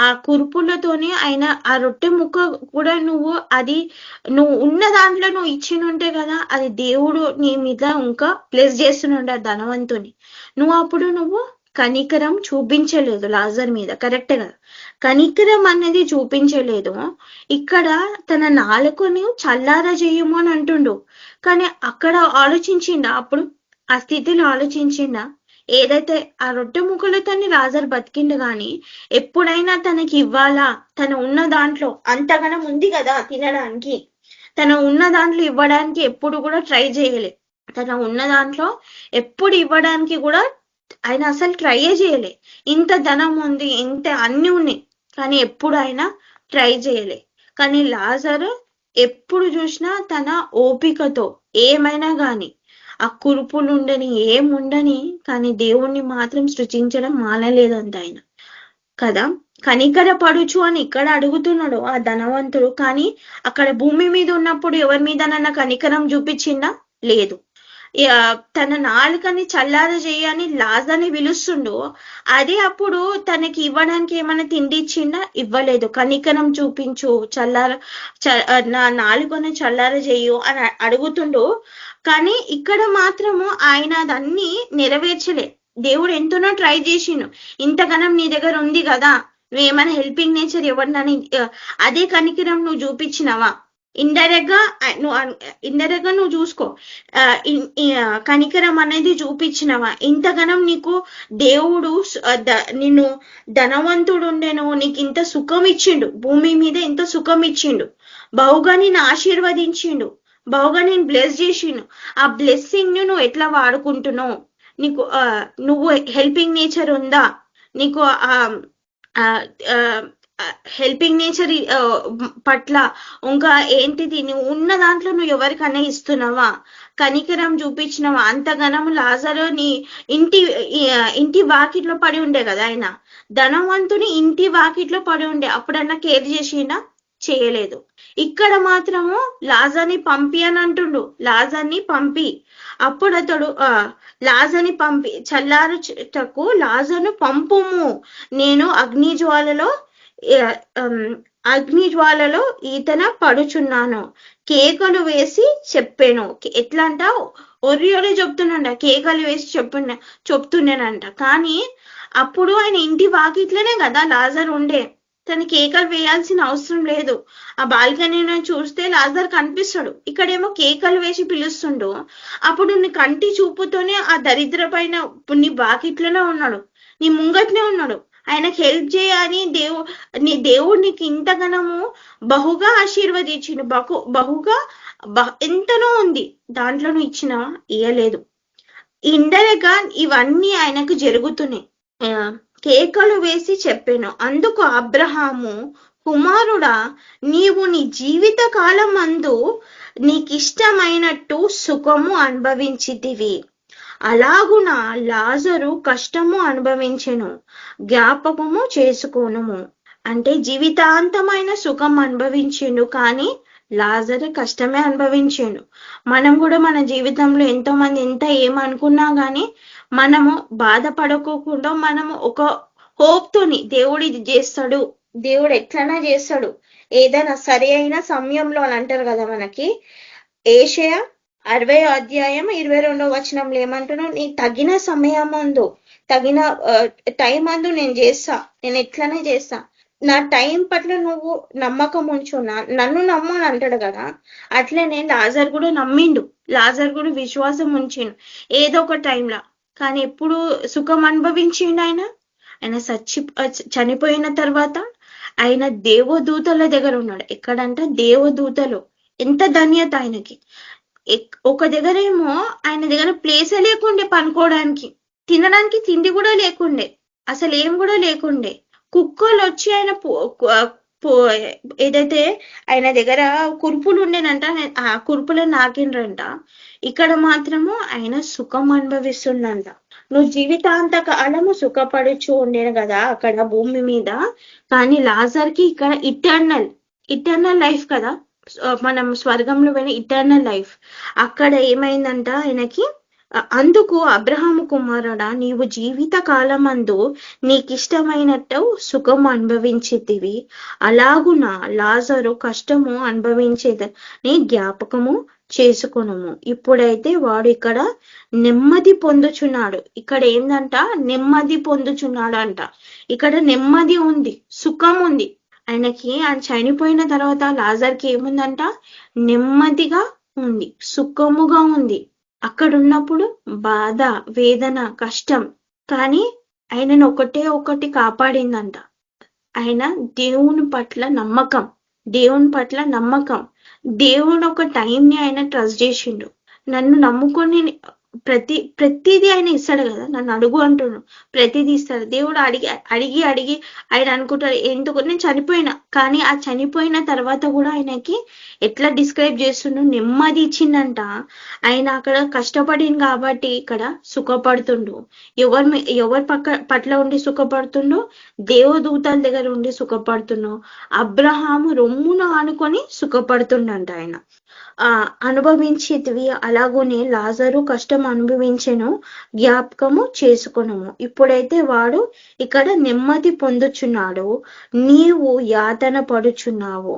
ఆ కురుపులతోని ఆయన ఆ రొట్టె ముక్క కూడా నువ్వు ఉన్న దాంట్లో నువ్వు ఇచ్చినుంటే కదా, అది దేవుడు నీ మీద ఇంకా ప్లేస్ చేస్తుండే ఆ ధనవంతుని. నువ్వు కనికరం చూపించలేదు లాజర్ మీద, కరెక్ట్ కదా? కనికరం అనేది చూపించలేదు. ఇక్కడ తన నాలుకను చల్లార చేయము అని అంటుండు, కానీ అక్కడ ఆలోచించిండా? అప్పుడు ఆ స్థితిలో ఆలోచించిండా? ఏదైతే ఆ రొట్టె ముక్కలతోని లాజర్ బతికిండు, గాని ఎప్పుడైనా తనకి ఇవ్వాలా? తన ఉన్న దాంట్లో అంతగానం ఉంది కదా తినడానికి, తన ఉన్న దాంట్లో ఇవ్వడానికి ఎప్పుడు కూడా ట్రై చేయలే. తన ఉన్న దాంట్లో ఎప్పుడు ఇవ్వడానికి కూడా ఆయన అసలు ట్రైయే చేయలే. ఇంత ధనం ఉంది, ఇంత అన్ని ఉన్నాయి, కానీ ఎప్పుడు ఆయన ట్రై చేయలే. కానీ లాజరు ఎప్పుడు చూసినా తన ఓపికతో ఏమైనా గాని, ఆ కురుపులు ఉండని ఏముండని, కానీ దేవుణ్ణి మాత్రం సృజించడం మానలేదంట ఆయన కదా. కనికర పడుచు అని ఇక్కడ అడుగుతున్నాడు ఆ ధనవంతుడు, కానీ అక్కడ భూమి మీద ఉన్నప్పుడు ఎవరి మీదనన్నా కనికరం చూపించిందా? లేదు. తన నాలుకని చల్లార చేయని లాజర్ని పిలుస్తుండు, అదే అప్పుడు తనకి ఇవ్వడానికి ఏమైనా తిండి ఇచ్చిందా? ఇవ్వలేదు. కనికరం చూపించు, నా నాలుకని చల్లార చేయు అని అడుగుతుండు, కానీ ఇక్కడ మాత్రము ఆయన అదన్నీ నెరవేర్చలే. దేవుడు ఎంతనో ట్రై చేసిండు, ఇంతగానం నీ దగ్గర ఉంది కదా, నువ్వేమైనా హెల్పింగ్ నేచర్ ఎవరినని అదే కనికరం నువ్వు చూపించినవా? ఇండైరెక్ట్ గా నువ్వు చూసుకో, కనికరం అనేది చూపించినవా? ఇంతగానం నీకు దేవుడు నిన్ను ధనవంతుడు ఉండేను, నీకు ఇంత సుఖం ఇచ్చిండు, భూమి మీద ఇంత సుఖం ఇచ్చిండు, బహుగా నేను ఆశీర్వదించిండు, బహుగా నేను బ్లెస్ చేసిండు. ఆ బ్లెస్సింగ్ ని నువ్వు ఎట్లా వాడుకుంటున్నావు? నువ్వు హెల్పింగ్ నేచర్ ఉందా నీకు? హెల్పింగ్ నేచర్ పట్ల ఇంకా ఏంటిది, నువ్వు ఉన్న దాంట్లో నువ్వు ఎవరికైనా ఇస్తున్నావా? కనికరం చూపించినవా? అంతగానం లాజరు నీ ఇంటి వాకిట్లో పడి ఉండే కదా, ఆయన ధనవంతుని ఇంటి వాకిట్లో పడి ఉండే, అప్పుడన్నా కేర్ చేసిండా? చేయలేదు. ఇక్కడ మాత్రము లాజర్ని పంపి అని అంటుండు, లాజర్ని పంపి. అప్పుడు అతడు లాజర్ని పంపి చల్లారుటకు లాజర్ను పంపుము, నేను అగ్ని జ్వాలలో ఈతన పడుచున్నాను, కేకలు వేసి చెప్పాను. ఎట్లా అంట, ఒర్రియోలే చెప్తున్నాంట, కేకలు వేసి చెప్తున్నానంట. కానీ అప్పుడు ఆయన ఇంటి వాకిట్లోనే కదా లాజర్ ఉండే, తన కేకలు వేయాల్సిన అవసరం లేదు. ఆ బాల్కనీ చూస్తే లాజర్ కనిపిస్తాడు, ఇక్కడేమో కేకలు వేసి పిలుస్తుండు. అప్పుడు నీ కంటి చూపుతోనే ఆ దరిద్ర పైన నీ బాకిట్లోనే ఉన్నాడు, నీ ముంగట్నే ఉన్నాడు, ఆయనకు హెల్ప్ చేయని నీ దేవుడు నీకు ఇంతగానము బహుగా ఆశీర్వదించిండు, బహుగా ఎంతనో ఉంది, దాంట్లో నువ్వు ఇచ్చినవా? ఇయ్యలేదు. ఇండైరెక్ట్ గా ఇవన్నీ ఆయనకు జరుగుతున్నాయి. కేకలు వేసి చెప్పాను. అందుకు అబ్రహాము, కుమారుడా, నీవు నీ జీవిత కాలం అందు నీకిష్టమైనట్టు సుఖము అనుభవించితివి, అలాగున లాజరు కష్టము అనుభవించెను, జ్ఞాపకము చేసుకోనుము. అంటే జీవితాంతమైన సుఖం అనుభవించిండు, కానీ లాజరు కష్టమే అనుభవించిండు. మనం కూడా మన జీవితంలో ఎంతో మంది ఎంత ఏమనుకున్నా గానీ మనము బాధపడకోకుండా మనము ఒక హోప్ తోని దేవుడు ఇది చేస్తాడు, దేవుడు ఎట్లనా చేస్తాడు, ఏదైనా సరి అయిన సమయంలో అని అంటారు కదా. మనకి యెషయా 60:22 ఏమంటున్నావు? నీ తగిన సమయం అందు, తగిన టైం అందు నేను చేస్తా, నేను ఎట్లనే చేస్తా. నా టైం పట్ల నువ్వు నమ్మకం ఉంచు, నన్ను నమ్ము అని అంటాడు కదా. అట్లనే లాజర్ కూడా నమ్మిండు, లాజర్ కూడా విశ్వాసం ఉంచిండు ఏదో ఒక టైంలో. కానీ ఎప్పుడు సుఖం అనుభవించిండు ఆయన చనిపోయిన తర్వాత ఆయన దేవదూతల దగ్గర ఉన్నాడు. ఎక్కడంట? దేవదూతలు. ఎంత ధన్యత ఆయనకి. ఒక దగ్గర ఏమో ఆయన దగ్గర ప్లేసే లేకుండే పనుకోవడానికి, తినడానికి తిండి కూడా లేకుండే, అసలు ఏం కూడా లేకుండే. కుక్కలు వచ్చి ఆయన ఏదైతే ఆయన దగ్గర కురుపులు ఉండేనంట, ఆ కురుపులను నాకిండ్రంట. ఇక్కడ మాత్రము ఆయన సుఖం అనుభవిస్తుండంట. నువ్వు జీవితాంత కాలము సుఖపడుచు ఉండేను కదా అక్కడ భూమి మీద, కానీ లాజర్కి ఇక్కడ ఇటర్నల్ లైఫ్ కదా, మనం స్వర్గంలో పోయిన ఇటర్నల్ లైఫ్. అక్కడ ఏమైందంట, ఆయనకి అందుకు అబ్రహాము కుమారుడా, నీవు జీవిత కాలమందు నీకిష్టమైనట్టు సుఖము అనుభవించితివి, అలాగున లాజరు కష్టము అనుభవించేదని జ్ఞాపకము చేసుకొనుము. ఇప్పుడైతే వాడు ఇక్కడ నెమ్మది పొందుచున్నాడు. ఇక్కడ ఏందంట, నెమ్మది పొందుచున్నాడు అంట. ఇక్కడ నెమ్మది ఉంది, సుఖం ఉంది. ఆయన చనిపోయిన తర్వాత లాజర్కి ఏముందంట, నెమ్మదిగా ఉంది, సుఖముగా ఉంది. అక్కడ ఉన్నప్పుడు బాధ, వేదన, కష్టం, కానీ ఆయనను ఒకటి కాపాడిందంట. ఆయన దేవుని పట్ల నమ్మకం, దేవుడు ఒక టైంని ఆయన ట్రస్ట్ చేసిండు. నన్ను నమ్ముకొని ప్రతిదీ ఆయన ఇస్తాడు కదా, నన్ను అడుగు అంటున్నాడు, ప్రతిదీ ఇస్తాడు దేవుడు. అడిగి ఆయన అనుకుంటారు ఎందుకు నేను చనిపోయినా, కానీ ఆ చనిపోయిన తర్వాత కూడా ఆయనకి ఎట్లా డిస్క్రైబ్ చేస్తుండో, నెమ్మది ఇచ్చిందంట. ఆయన అక్కడ కష్టపడింది కాబట్టి ఇక్కడ సుఖపడుతుండు. ఎవరి పట్ల ఉండి సుఖపడుతుండో, దేవదూతల దగ్గర ఉండి సుఖపడుతుండో. అబ్రహాము రొమ్మును ఆనుకొని సుఖపడుతుండంట ఆయన. అనుభవించేటివి అలాగునే లాజరు కష్టం అనుభవించెను, జ్ఞాపకము చేసుకొనుము. ఇప్పుడైతే వాడు ఇక్కడ నెమ్మది పొందుచున్నాడు, నీవు యాతన పడుచున్నావు.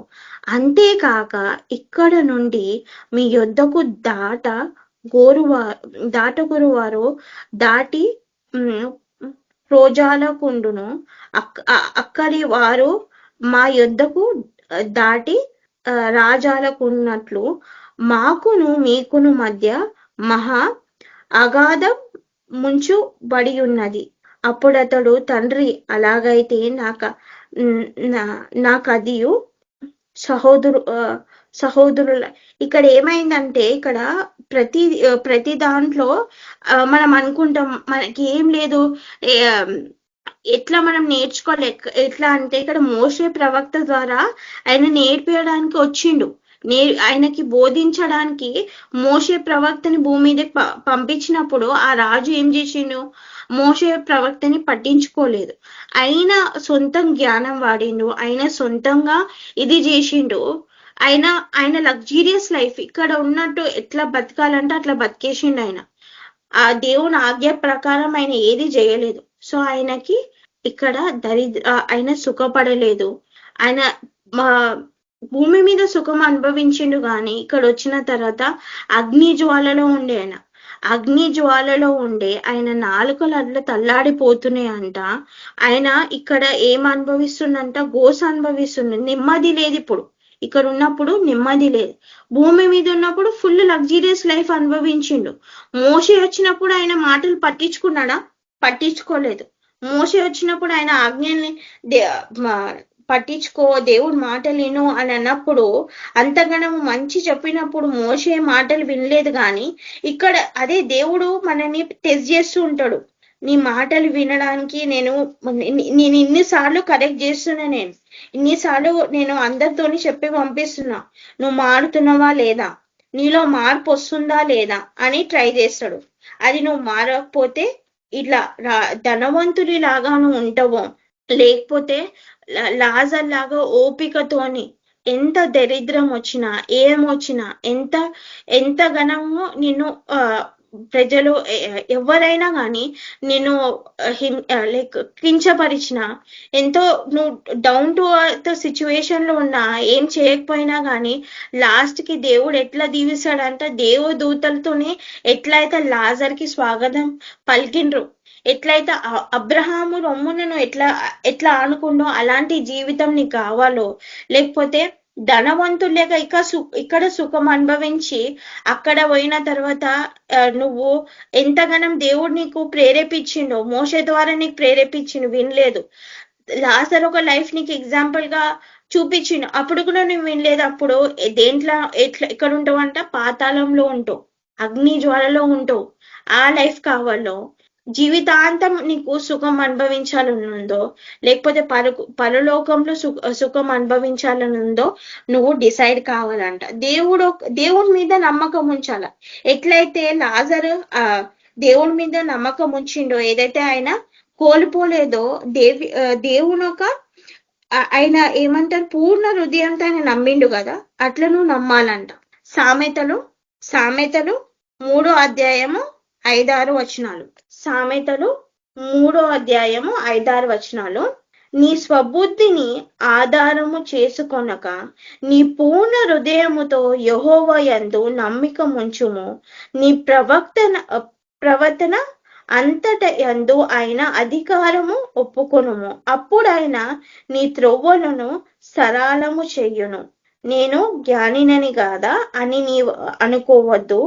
అంతేకాక ఇక్కడ నుండి మీ యొద్దకు దాటగోరువారు దాటి రోజాలకుండును, అక్కడి వారు మా యొద్దకు దాటి రాజాలకున్నట్లు మాకును మీకును మధ్య మహా అగాధం ముంచుబడి ఉన్నది. అప్పుడతడు, తండ్రి అలాగైతే నాకదియు సహోదరుల. ఇక్కడ ఏమైందంటే, ఇక్కడ ప్రతి దాంట్లో మనం అనుకుంటాం మనకి ఏం లేదు, ఎట్లా మనం నేర్చుకోవాలి, ఎట్లా అంటే ఇక్కడ మోషే ప్రవక్త ద్వారా ఆయన నేర్పించడానికి వచ్చిండు. ఆయనకి బోధించడానికి మోషే ప్రవక్తని భూమి మీదకి పంపించినప్పుడు ఆ రాజు ఏం చేసిండు, మోషే ప్రవక్తని పట్టించుకోలేదు. ఆయన సొంతం జ్ఞానం వాడిండు, ఆయన సొంతంగా ఇది చేసిండు. ఆయన లగ్జీరియస్ లైఫ్ ఇక్కడ ఉన్నట్టు ఎట్లా బతకాలంటే అట్లా బతికేసిండు. ఆయన ఆ దేవుని ఆజ్ఞ ప్రకారం ఆయన ఏది చేయలేదు. సో ఆయనకి ఇక్కడ ఆయన సుఖపడలేదు. ఆయన భూమి మీద సుఖం అనుభవించిండు, కానీ ఇక్కడ వచ్చిన తర్వాత అగ్ని జ్వాలలో ఉండే ఆయన నాలుకలు అట్లా తల్లాడిపోతున్నాయంట. ఆయన ఇక్కడ ఏం అనుభవిస్తుండంట, గోస అనుభవిస్తుండ, నెమ్మది లేదు. ఇప్పుడు ఇక్కడ ఉన్నప్పుడు నెమ్మది లేదు. భూమి మీద ఉన్నప్పుడు ఫుల్ లగ్జీరియస్ లైఫ్ అనుభవించిండు. మోషే వచ్చినప్పుడు ఆయన మాటలు పట్టించుకున్నాడా? పట్టించుకోలేదు. మోషే వచ్చినప్పుడు ఆయన ఆజ్ఞల్ని పట్టించుకో, దేవుడు మాటలు విను అని అన్నప్పుడు, అంతగనము మంచి చెప్పినప్పుడు మోషే మాటలు వినలేదు. కానీ ఇక్కడ అదే దేవుడు మనని టెస్ట్ చేస్తూ ఉంటాడు. నీ మాటలు వినడానికి నేను ఇన్నిసార్లు కరెక్ట్ చేస్తున్నా, ఇన్నిసార్లు నేను అందరితోని చెప్పి పంపిస్తున్నా, నువ్వు మారుతున్నావా లేదా, నీలో మార్పు వస్తుందా లేదా అని ట్రై చేస్తాడు. అది నువ్వు మారకపోతే ఇట్లా ధనవంతుడి లాగా నువ్వు ఉంటావో, లేకపోతే లాజర్ లాగా ఓపికతోని ఎంత దరిద్రం వచ్చినా ఏమొచ్చినా ఎంత ఘనమో నిన్ను ప్రజలు ఎవరైనా కానీ నేను లైక్ కించపరిచిన, ఎంతో నువ్వు డౌన్ టు అర్త్ సిచ్యువేషన్ లో ఉన్నా, ఏం చేయకపోయినా కానీ లాస్ట్ కి దేవుడు ఎట్లా దీవిస్తాడంట, దేవదూతలతోనే ఎట్లయితే లాజర్ కి స్వాగతం పలికిండ్రు, ఎట్లయితే అబ్రహాము రొమ్మును ఎట్లా అనుకుండో అలాంటి జీవితం నీకు కావాలో, లేకపోతే ధనవంతులేక ఇక్కడ సుఖం అనుభవించి అక్కడ పోయిన తర్వాత నువ్వు ఎంతగానం దేవుడు నీకు ప్రేరేపించిండో, మోషే ద్వారా నీకు ప్రేరేపించిండు, వినలేదు. లాజరు ఒక లైఫ్ నీకు ఎగ్జాంపుల్ గా చూపించిండు, అప్పుడు కూడా నువ్వు వినలేదు. అప్పుడు దేంట్లో ఎక్కడ ఉంటావు అంట, పాతాళంలో ఉంటావు, అగ్ని జ్వాలలో ఉంటావు. ఆ లైఫ్ కావాలో, జీవితాంతం నీకు సుఖం అనుభవించాలనుందో, లేకపోతే పరలోకంలో సుఖం అనుభవించాలనుందో నువ్వు డిసైడ్ కావాలంట. దేవుడి మీద నమ్మకం ఉంచాల. ఎట్లయితే లాజరు దేవుడి మీద నమ్మకం ఉంచిండో, ఏదైతే ఆయన కోల్పోలేదో, దేవుని ఆయన ఏమంటారు, పూర్ణ హృదయంతో ఆయన నమ్మిండు కదా, అట్లా నువ్వు నమ్మాలంట. సామెతలు 3వ అధ్యాయము 5-6 వచనాలు. సామెతలు 3వ అధ్యాయము 5-6 వచనాలు. నీ స్వబుద్ధిని ఆధారము చేసుకొనక నీ పూర్ణ హృదయముతో యెహోవా యందు నమ్మికముంచుము. నీ ప్రవర్తన అంతట యందు ఆయన అధికారము ఒప్పుకొనుము. అప్పుడు ఆయన నీ త్రోవలను సరళము చెయ్యును. నేను జ్ఞానినని కాదా అని నీవు అనుకోవద్దు.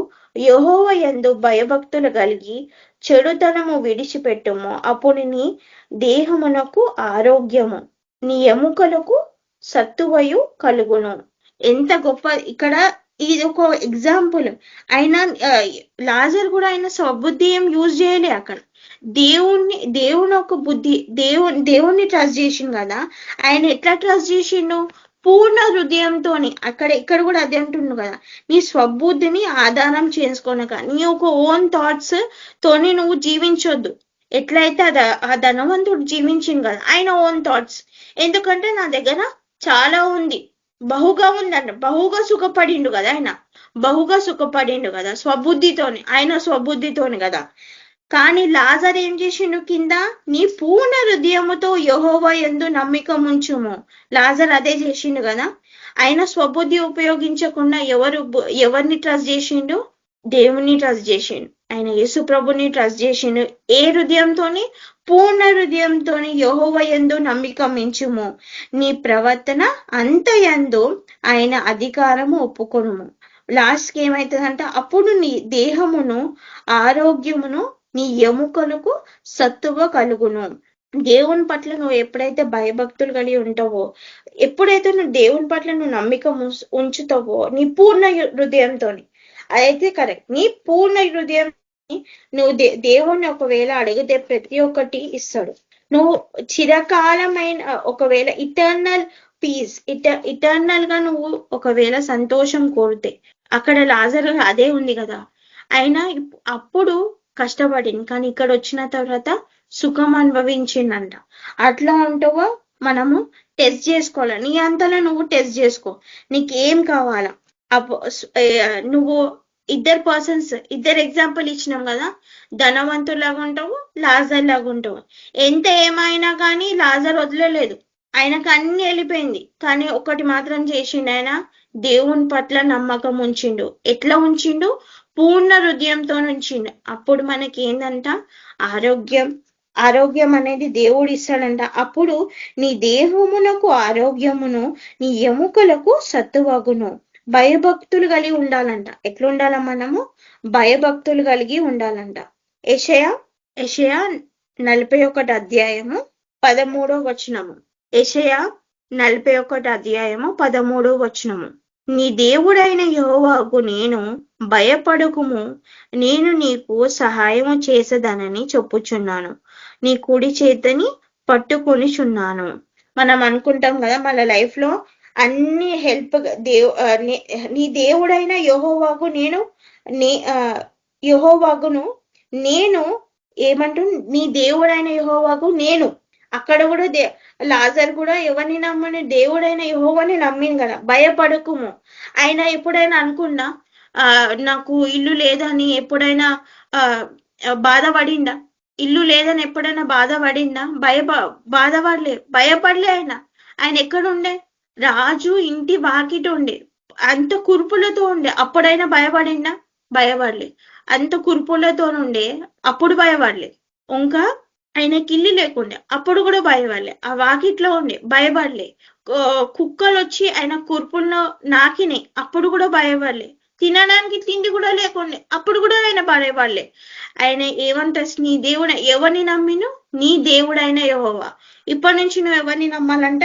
యెహోవా యందు భయభక్తులు కలిగి చెడుతనము విడిచిపెట్టుము. అప్పుడు నీ దేహమునకు ఆరోగ్యము, నీ ఎముకలకు సత్తువయు కలుగును. ఎంత గొప్ప! ఇక్కడ ఇది ఒక ఎగ్జాంపుల్. ఆయన లాజర్ కూడా ఆయన స్వబుద్ధి ఏం యూజ్ చేయలే అక్కడ. దేవుని ఒక బుద్ధి, దేవుణ్ణి ట్రస్ట్ చేసిండు కదా. ఆయన ఎట్లా ట్రస్ట్ చేసిండు? పూర్ణ హృదయంతోని. ఇక్కడ కూడా అదే అంటుండు కదా, నీ స్వబుద్ధిని ఆధారం చేసుకోనక నీ ఒక ఓన్ థాట్స్ తోని నువ్వు జీవించొద్దు. ఎట్లయితే ఆ ధనవంతుడు జీవించింది కదా ఆయన ఓన్ థాట్స్. ఎందుకంటే నా దగ్గర చాలా ఉంది, బహుగా ఉందంట, బహుగా సుఖపడిండు కదా ఆయన, బహుగా సుఖపడిండు కదా స్వబుద్ధితోని, ఆయన స్వబుద్ధితోని కదా. కానీ లాజర్ ఏం చేసిండు? కింద నీ పూర్ణ హృదయముతో యెహోవా యందు నమ్మికముంచుము. లాజర్ అదే చేసిండు కదా. ఆయన స్వబుద్ధి ఉపయోగించకుండా ఎవరిని ట్రస్ట్ చేసిండు? దేవుని ట్రస్ట్ చేసిండు. ఆయన యేసు ప్రభుని ట్రస్ట్ చేసిండు. ఏ హృదయంతోని? పూర్ణ హృదయంతోని యెహోవా యందు నమ్మికమించుము. నీ ప్రవర్తన అంతయందు ఆయన అధికారము ఒప్పుకొనుము. లాస్ట్ కి ఏమైతుందంట? అప్పుడు నీ దేహమును ఆరోగ్యమును నీ ఎముకలకు సత్తువ కలుగును. దేవుని పట్ల నువ్వు ఎప్పుడైతే భయభక్తులు కలిగి ఉంటావో, ఎప్పుడైతే నువ్వు దేవుని పట్ల నువ్వు నమ్మిక ఉంచుతావో నీ పూర్ణ హృదయంతో, అదైతే కరెక్ట్, నీ పూర్ణ హృదయం నువ్వు దేవుణ్ణి ఒకవేళ అడిగితే ప్రతి ఒక్కటి ఇస్తాడు. నువ్వు చిరకాలమైన ఒకవేళ ఇటర్నల్ పీస్, ఇటర్నల్ గా నువ్వు ఒకవేళ సంతోషం కోరితే, అక్కడ లాజర్ అదే ఉంది కదా. ఆయన అప్పుడు కష్టపడింది కానీ ఇక్కడ వచ్చిన తర్వాత సుఖం అనుభవించిందంట. అట్లా ఉంటావో మనము టెస్ట్ చేసుకోవాలి. నీ అంతలో నువ్వు టెస్ట్ చేసుకో, నీకేం కావాలా. నువ్వు ఇద్దరు ఎగ్జాంపుల్ ఇచ్చినాం కదా. ధనవంతులాగా ఉంటావు, లాజర్ లాగా ఉంటావు. ఎంత ఏమైనా కానీ లాజర్ వదలలేదు, ఆయనకు అన్ని వెళ్ళిపోయింది. కానీ ఒకటి మాత్రం చేసిండు, ఆయన దేవుని పట్ల నమ్మకం ఉంచిండు. ఎట్లా ఉంచిండు? పూర్ణ హృదయంతో ఉంచిండు. అప్పుడు మనకి ఏందంట? ఆరోగ్యం అనేది దేవుడు ఇస్తాడంట. అప్పుడు నీ దేహమునకు ఆరోగ్యమును నీ ఎముకలకు సత్తువగును. భయభక్తులు కలిగి ఉండాలంట. ఎట్లుండాల మనము? భయభక్తులు కలిగి ఉండాలంట. యెషయా 41 అధ్యాయము 13వ వచనము. యెషయా 41 అధ్యాయము 13వ వచనము. నీ దేవుడైన యెహోవాకు నేను భయపడకుము, నేను నీకు సహాయము చేసేదనని చెప్పుచున్నాను, నీ కుడి చేతిని పట్టుకొనిచున్నాను. మనం అనుకుంటాం కదా మన లైఫ్ లో అన్ని హెల్ప్ నీ దేవుడైన యెహోవాకును నేను ఏమంటు, నీ దేవుడైన యెహోవాకు నేను. అక్కడ కూడా లాజర్ కూడా ఎవరిని నమ్మని? దేవుడైన యెహోవాని నమ్మింది కదా. భయపడకుము. ఆయన ఎప్పుడైనా అనుకున్నా నాకు ఇల్లు లేదని ఎప్పుడైనా బాధపడిందా? ఇల్లు లేదని ఎప్పుడైనా బాధపడిందా? భయపడలే ఆయన ఎక్కడుండే? రాజు ఇంటి వాకిట ఉండే, అంత కురుపులతో ఉండే. అప్పుడైనా భయపడిందా? భయపడలే. అంత కురుపులతో ఉండే, అప్పుడు భయపడలే. ఇంకా ఆయనకి ఇల్లు లేకుండే, అప్పుడు కూడా భయపడలే. ఆ వాకిట్లో ఉండే, భయపడలే. కుక్కలు వచ్చి ఆయన కురుపుల్లో నాకినాయి, అప్పుడు కూడా భయపడలే. తినడానికి తిండి కూడా లేకుండే, అప్పుడు కూడా ఆయన భయపడలే. ఆయన ఏమంటారు? నీ దేవుడు ఎవరిని నమ్మిను? నీ దేవుడైన యెహోవా. ఇప్పటి నుంచి నువ్వు ఎవరిని నమ్మాలంట?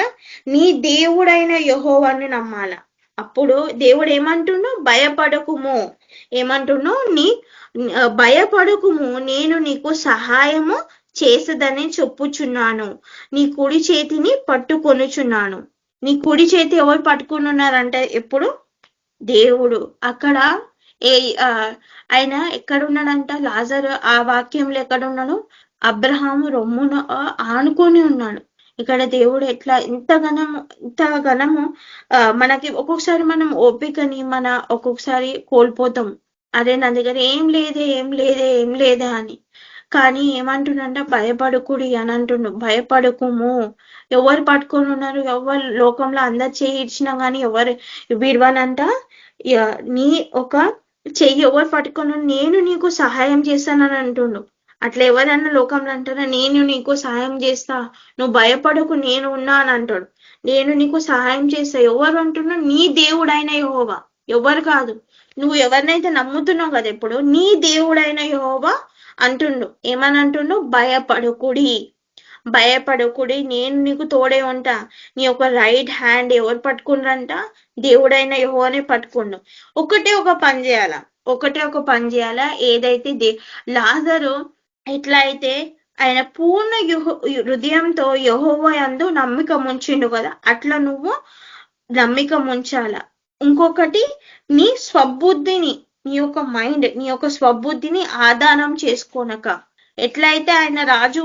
నీ దేవుడైన యెహోవాని నమ్మాల. అప్పుడు దేవుడు ఏమంటున్నావు? భయపడకుము. ఏమంటున్నావు? భయపడకుము, నేను నీకు సహాయము చేసేదని చెప్పుచున్నాను, నీ కుడి చేతిని పట్టుకొనుచున్నాను. నీ కుడి చేతి ఎవరు పట్టుకుని ఉన్నారంటే ఎప్పుడు? దేవుడు. అక్కడ ఆయన ఎక్కడున్నాడంట? లాజరు ఆ వాక్యంలో ఎక్కడున్నాడు? అబ్రహాము రొమ్మున ఆనుకొని ఉన్నాడు. ఇక్కడ దేవుడు ఎట్లా ఇంత ఘనము మనకి ఒక్కొక్కసారి మనం ఓపికని ఒక్కొక్కసారి కోల్పోతాం. అరే నా దగ్గర ఏం లేదే అని. కానీ ఏమంటుండంట, భయపడకుడి అని అంటుండు. భయపడకుము. ఎవరు పట్టుకొని ఉన్నారు? ఎవరు లోకంలో అందరు చేయి ఇచ్చినా గానీ ఎవరు విడవనంట. నీ ఒక చెయ్యి ఎవరు పట్టుకొని నేను నీకు సహాయం చేస్తానని అంటుండు. అట్లా ఎవరన్నా లోకంలో అంటారా, నేను నీకు సహాయం చేస్తా, నువ్వు భయపడకు, నేను ఉన్నా అని అంటాడు. నేను నీకు సహాయం చేస్తా. ఎవరు అంటున్నా? నీ దేవుడైన యెహోవా, ఎవరు కాదు. నువ్వు ఎవరినైతే నమ్ముతున్నావు కదా, ఇప్పుడు నీ దేవుడైన యెహోవా అంటుండు. ఏమని అంటుండు? భయపడకుడి, నేను నీకు తోడే ఉంటా. నీ ఒక రైట్ హ్యాండ్ ఎవరు పట్టుకుండ్రంట? దేవుడైన యెహోవానే పట్టుకుండు. ఒకటే ఒక పని చేయాలా. ఏదైతే లాజరు ఎట్లా అయితే ఆయన పూర్ణ హృదయంతో యెహోవా యందు నమ్మిక ఉంచిండు కదా, అట్లా నువ్వు నమ్మిక ఉంచాల. ఇంకొకటి, నీ స్వబుద్ధిని, నీ యొక్క మైండ్, నీ యొక్క స్వబుద్ధిని ఆధారం చేసుకోనక, ఎట్లయితే ఆయన రాజు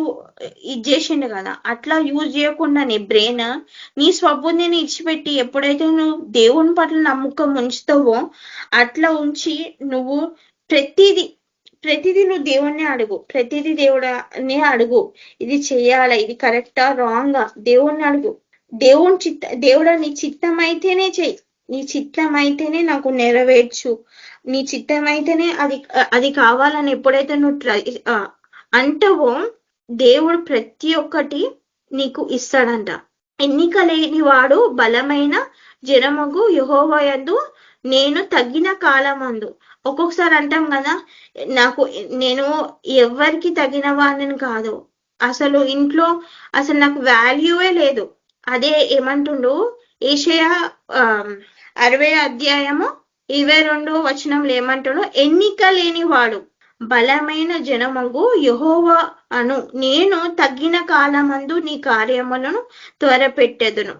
ఇచ్చేసిండు కదా, అట్లా యూజ్ చేయకుండా నీ బ్రెయిన్, నీ స్వబుద్ధిని ఇచ్చిపెట్టి ఎప్పుడైతే నువ్వు దేవుని పట్ల నమ్మకం ఉంచుతావో అట్లా ఉంచి నువ్వు ప్రతిదీ నువ్వు దేవుణ్ణి అడుగు. ప్రతిదీ దేవుడిని అడుగు. ఇది చెయ్యాలా, ఇది కరెక్టా రాంగా, దేవుణ్ణి అడుగు. దేవుడా నీ చిత్తం అయితేనే చెయ్యి, నీ చిత్తం అయితేనే నాకు నెరవేర్చు, నీ చిత్తం అయితేనే అది కావాలని ఎప్పుడైతే నువ్వు అంటావో దేవుడు ప్రతి ఒక్కటి నీకు ఇస్తాడంట. ఎన్నిక లేని వాడు బలమైన జనమగు యెహోవా యందు నేను తగ్గిన కాలమందు. ఒక్కొక్కసారి అంటాం కదా, నేను ఎవరికి తగిన వాడిని కాదు, అసలు ఇంట్లో అసలు నాకు వాల్యూవే లేదు. అదే ఏమంటుండు యెషయా 60:22 ఏమంటాడు? ఎన్నిక లేని వాడు బలమైన జనమగు యెహోవా అను నేను తగ్గిన కాలమందు నీ కార్యములను త్వరపెట్టెదను.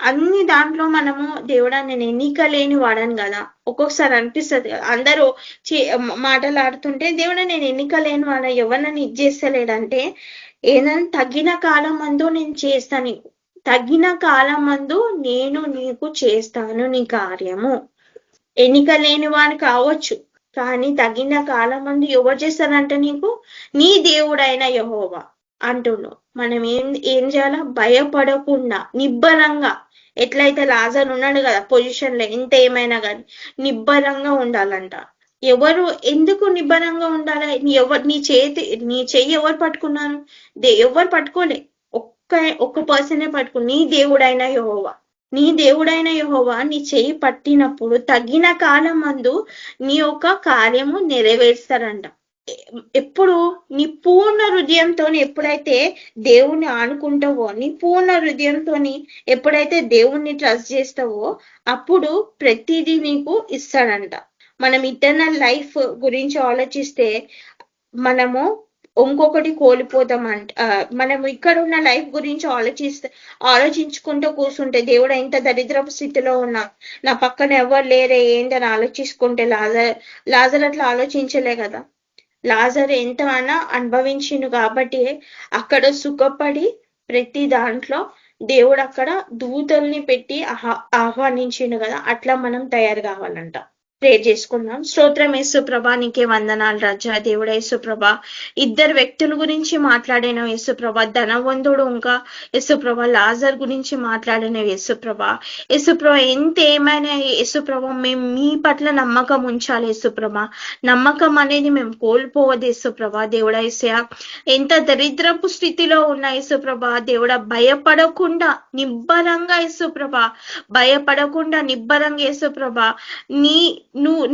అన్ని దాంట్లో మనము దేవుడా నేను ఎన్నిక లేని వాడను కదా, ఒక్కొక్కసారి అనిపిస్తుంది కదా, అందరూ మాటలాడుతుంటే దేవుడా నేను ఎన్నిక లేని వాడ, ఎవరినని ఇచ్చేస్తలేడంటే ఏదైనా తగ్గిన కాలం మందు నేను చేస్తాను, తగ్గిన కాలం మందు నేను నీకు చేస్తాను నీ కార్యము. ఎన్నిక లేని వాడు కావచ్చు, కానీ తగిన కాలం మందు ఎవరు చేస్తారంట నీకు? నీ దేవుడైన యెహోవా అంటున్నావు. మనం ఏం చేయాలా? భయపడకుండా నిబ్బరంగా, ఎట్లయితే లాజరు ఉన్నాడు కదా పొజిషన్ లో, ఎంత ఏమైనా కానీ నిబ్బరంగా ఉండాలంట. ఎందుకు నిబ్బరంగా ఉండాలి? నీ చెయ్యి ఎవరు పట్టుకున్నారు? ఎవరు పట్టుకోలే, ఒక్క పర్సనే పట్టుకుని, నీ దేవుడైన యెహోవా నీ చెయ్యి పట్టినప్పుడు తగిన కాలం మందు నీ యొక్క కార్యము నెరవేర్స్తారంట. ఎప్పుడు? నీ పూర్ణ హృదయంతో ఎప్పుడైతే దేవుణ్ణి ఆనుకుంటావో, నీ పూర్ణ హృదయంతో ఎప్పుడైతే దేవుణ్ణి ట్రస్ట్ చేస్తావో అప్పుడు ప్రతిదీ నీకు ఇస్తాడంట. మనం ఇటర్నల్ లైఫ్ గురించి ఆలోచిస్తే మనము ఇంకొకటి కోల్పోతామంట. మనం ఇక్కడ ఉన్న లైఫ్ గురించి ఆలోచించుకుంటూ కూర్చుంటే, దేవుడు ఎంత దరిద్రపు స్థితిలో ఉన్నా, నా పక్కన ఎవరు లేరే ఏంటని ఆలోచించుకుంటే, లాజర్ అట్లా ఆలోచించలే కదా. లాజర్ ఎంతైనా అనుభవించిండు కాబట్టి అక్కడ సుఖపడి ప్రతి దాంట్లో దేవుడు అక్కడ దూతల్ని పెట్టి ఆహ్వానించిండు కదా, అట్లా మనం తయారు కావాలంట. ప్రేర్ చేసుకుందాం. స్తోత్రం యేసుప్రభా, నీకే వందనాలు రాజా. దేవుడా యేసుప్రభా, ఇద్దరు వ్యక్తుల గురించి మాట్లాడిన యేసుప్రభా, ధనవంతుడు ఇంకా యేసుప్రభా లాజర్ గురించి మాట్లాడిన యేసుప్రభా. ఎంత ఏమైనా యేసుప్రభా మేము మీ పట్ల నమ్మకం ఉంచాలి యేసుప్రభా. నమ్మకం అనేది మేము కోల్పోవద్దు యేసుప్రభా. దేవుడా యేసయ్యా, ఎంత దరిద్రపు స్థితిలో ఉన్న యేసుప్రభా, దేవుడా భయపడకుండా నిబ్బరంగా యేసుప్రభా, నిబ్బరంగా యేసుప్రభా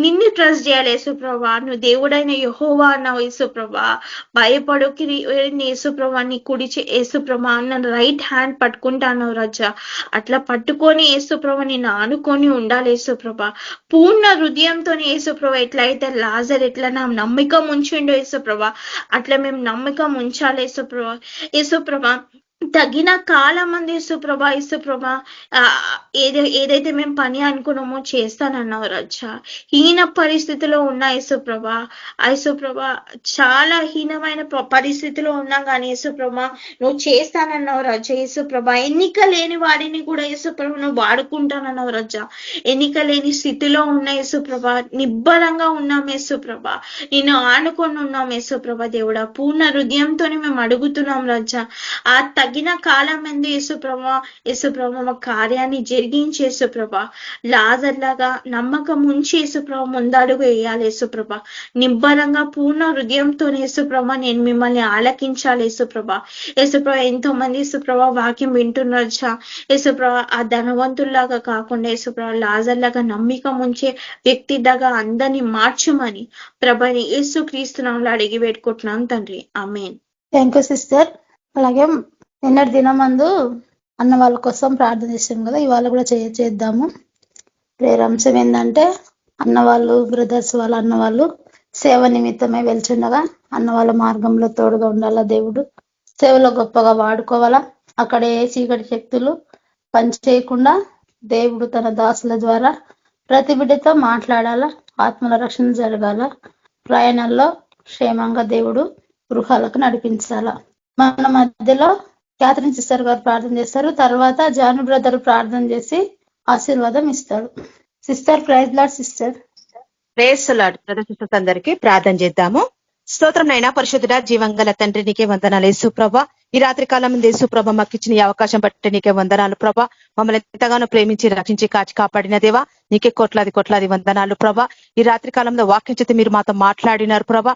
నిన్ను ట్రస్ట్ చేయాలి యేసుప్రభా. నువ్వు దేవుడైన యెహోవా అన్నావు యేసుప్రభా. భయపడుకి యేసుప్రభా, నీ కుడిచి యేసుప్రభా నన్ను రైట్ హ్యాండ్ పట్టుకుంటాను రాజా. అట్లా పట్టుకొని యేసుప్రభా నిన్ను ఆనుకొని ఉండాలి యేసుప్రభా. పూర్ణ హృదయంతో యేసుప్రభా, ఎట్లయితే లాజర్ ఎట్లా నా నమ్మకం ఉంచిండో యేసుప్రభా, అట్లా మేము నమ్మకం ఉంచాలి యేసుప్రభా. తగిన కాలం అంది యేసుప్రభ. ఏదైతే మేము పని అనుకున్నామో చేస్తానన్నావు రచ్చా. హీన పరిస్థితిలో ఉన్న యేసుప్రభ, యేసుప్రభ చాలా హీనమైన పరిస్థితిలో ఉన్నా కానీ యేసుప్రభ నువ్వు చేస్తానన్నావు రచ్చ. యేసుప్రభ ఎన్నిక లేని వాడిని కూడా యేసుప్రభ నువ్వు వాడుకుంటానన్నావు రచ్చ. ఎన్నిక లేని స్థితిలో ఉన్న యేసుప్రభ, నిబ్బరంగా ఉన్నాం యేసుప్రభ, నిన్ను ఆనుకొని ఉన్నాం యేసుప్రభ. దేవుడా, పూర్ణ హృదయంతోనే మేము అడుగుతున్నాం రచ్చ. ఆ తగిన కాలం ఎందు యేసుప్రభ మా కార్యాన్ని జరిగించి యేసుప్రభ, లాజర్లాగా నమ్మకం ఉంచి యేసుప్రభ ముందడుగు వేయాలి యేసుప్రభ. నిబ్బరంగా పూర్ణ హృదయంతో యేసుప్రభ నేను మిమ్మల్ని ఆలకించాలి యేసుప్రభ. యేసుప్రభ ఎంతో మంది యేసుప్రభ వాక్యం వింటున్నారు యేసుప్రభ. ఆ ధనవంతుల్లాగా కాకుండా యేసుప్రభ లాజర్లాగా నమ్మకం ఉంచే వ్యక్తిలాగా అందరినీ మార్చమని ప్రభని యేసు క్రీస్తునామములో అడిగి పెట్టుకుంటున్నాం తండ్రి. ఆమేన్. Thank you sister. అలాగే నిన్నటి దినమందు అన్న వాళ్ళ కోసం ప్రార్థన చేసాం కదా, ఇవాళ కూడా చేద్దాము. ప్రేయర్ అంశం ఏంటంటే, అన్న వాళ్ళు బ్రదర్స్ వాళ్ళ అన్న వాళ్ళు సేవ నిమిత్తమై వెళ్తుండగా అన్న వాళ్ళ మార్గంలో తోడుగా ఉండాలా, దేవుడు సేవలో గొప్పగా వాడుకోవాలా. అక్కడే చీకటి శక్తులు పని చేయకుండా దేవుడు తన దాసుల ద్వారా ప్రతి బిడ్డతో మాట్లాడాలా, ఆత్మల రక్షణ జరగాల, ప్రయాణాల్లో క్షేమంగా దేవుడు గృహాలకు నడిపించాలా. మన మధ్యలో క్యాథరిన్ సిస్టర్ గారు ప్రార్థన చేస్తారు, తర్వాత జాను బ్రదర్ ప్రార్థన చేసి ఆశీర్వాదం ఇస్తాడు. Sister, praise lord sister. Praise lord brother sisters అందరికీ ప్రార్థన చేద్దాము. స్తోత్రం నైనా పరిశుద్ధుడా జీవంగల తండ్రి, నీకే వందనాలు యేసు ప్రభా. ఈ రాత్రి కాలం యేసు ప్రభ మాకు ఇచ్చిన ఈ అవకాశం బట్టి నీకే వందనాలు ప్రభా. మమ్మల్ని ఎంతగానో ప్రేమించి రక్షించి కాచి కాపాడిన దేవా, నీకే కోట్లాది వందనాలు ప్రభా. ఈ రాత్రి కాలంలో వాక్యం చేత మీరు మాతో మాట్లాడినారు ప్రభా.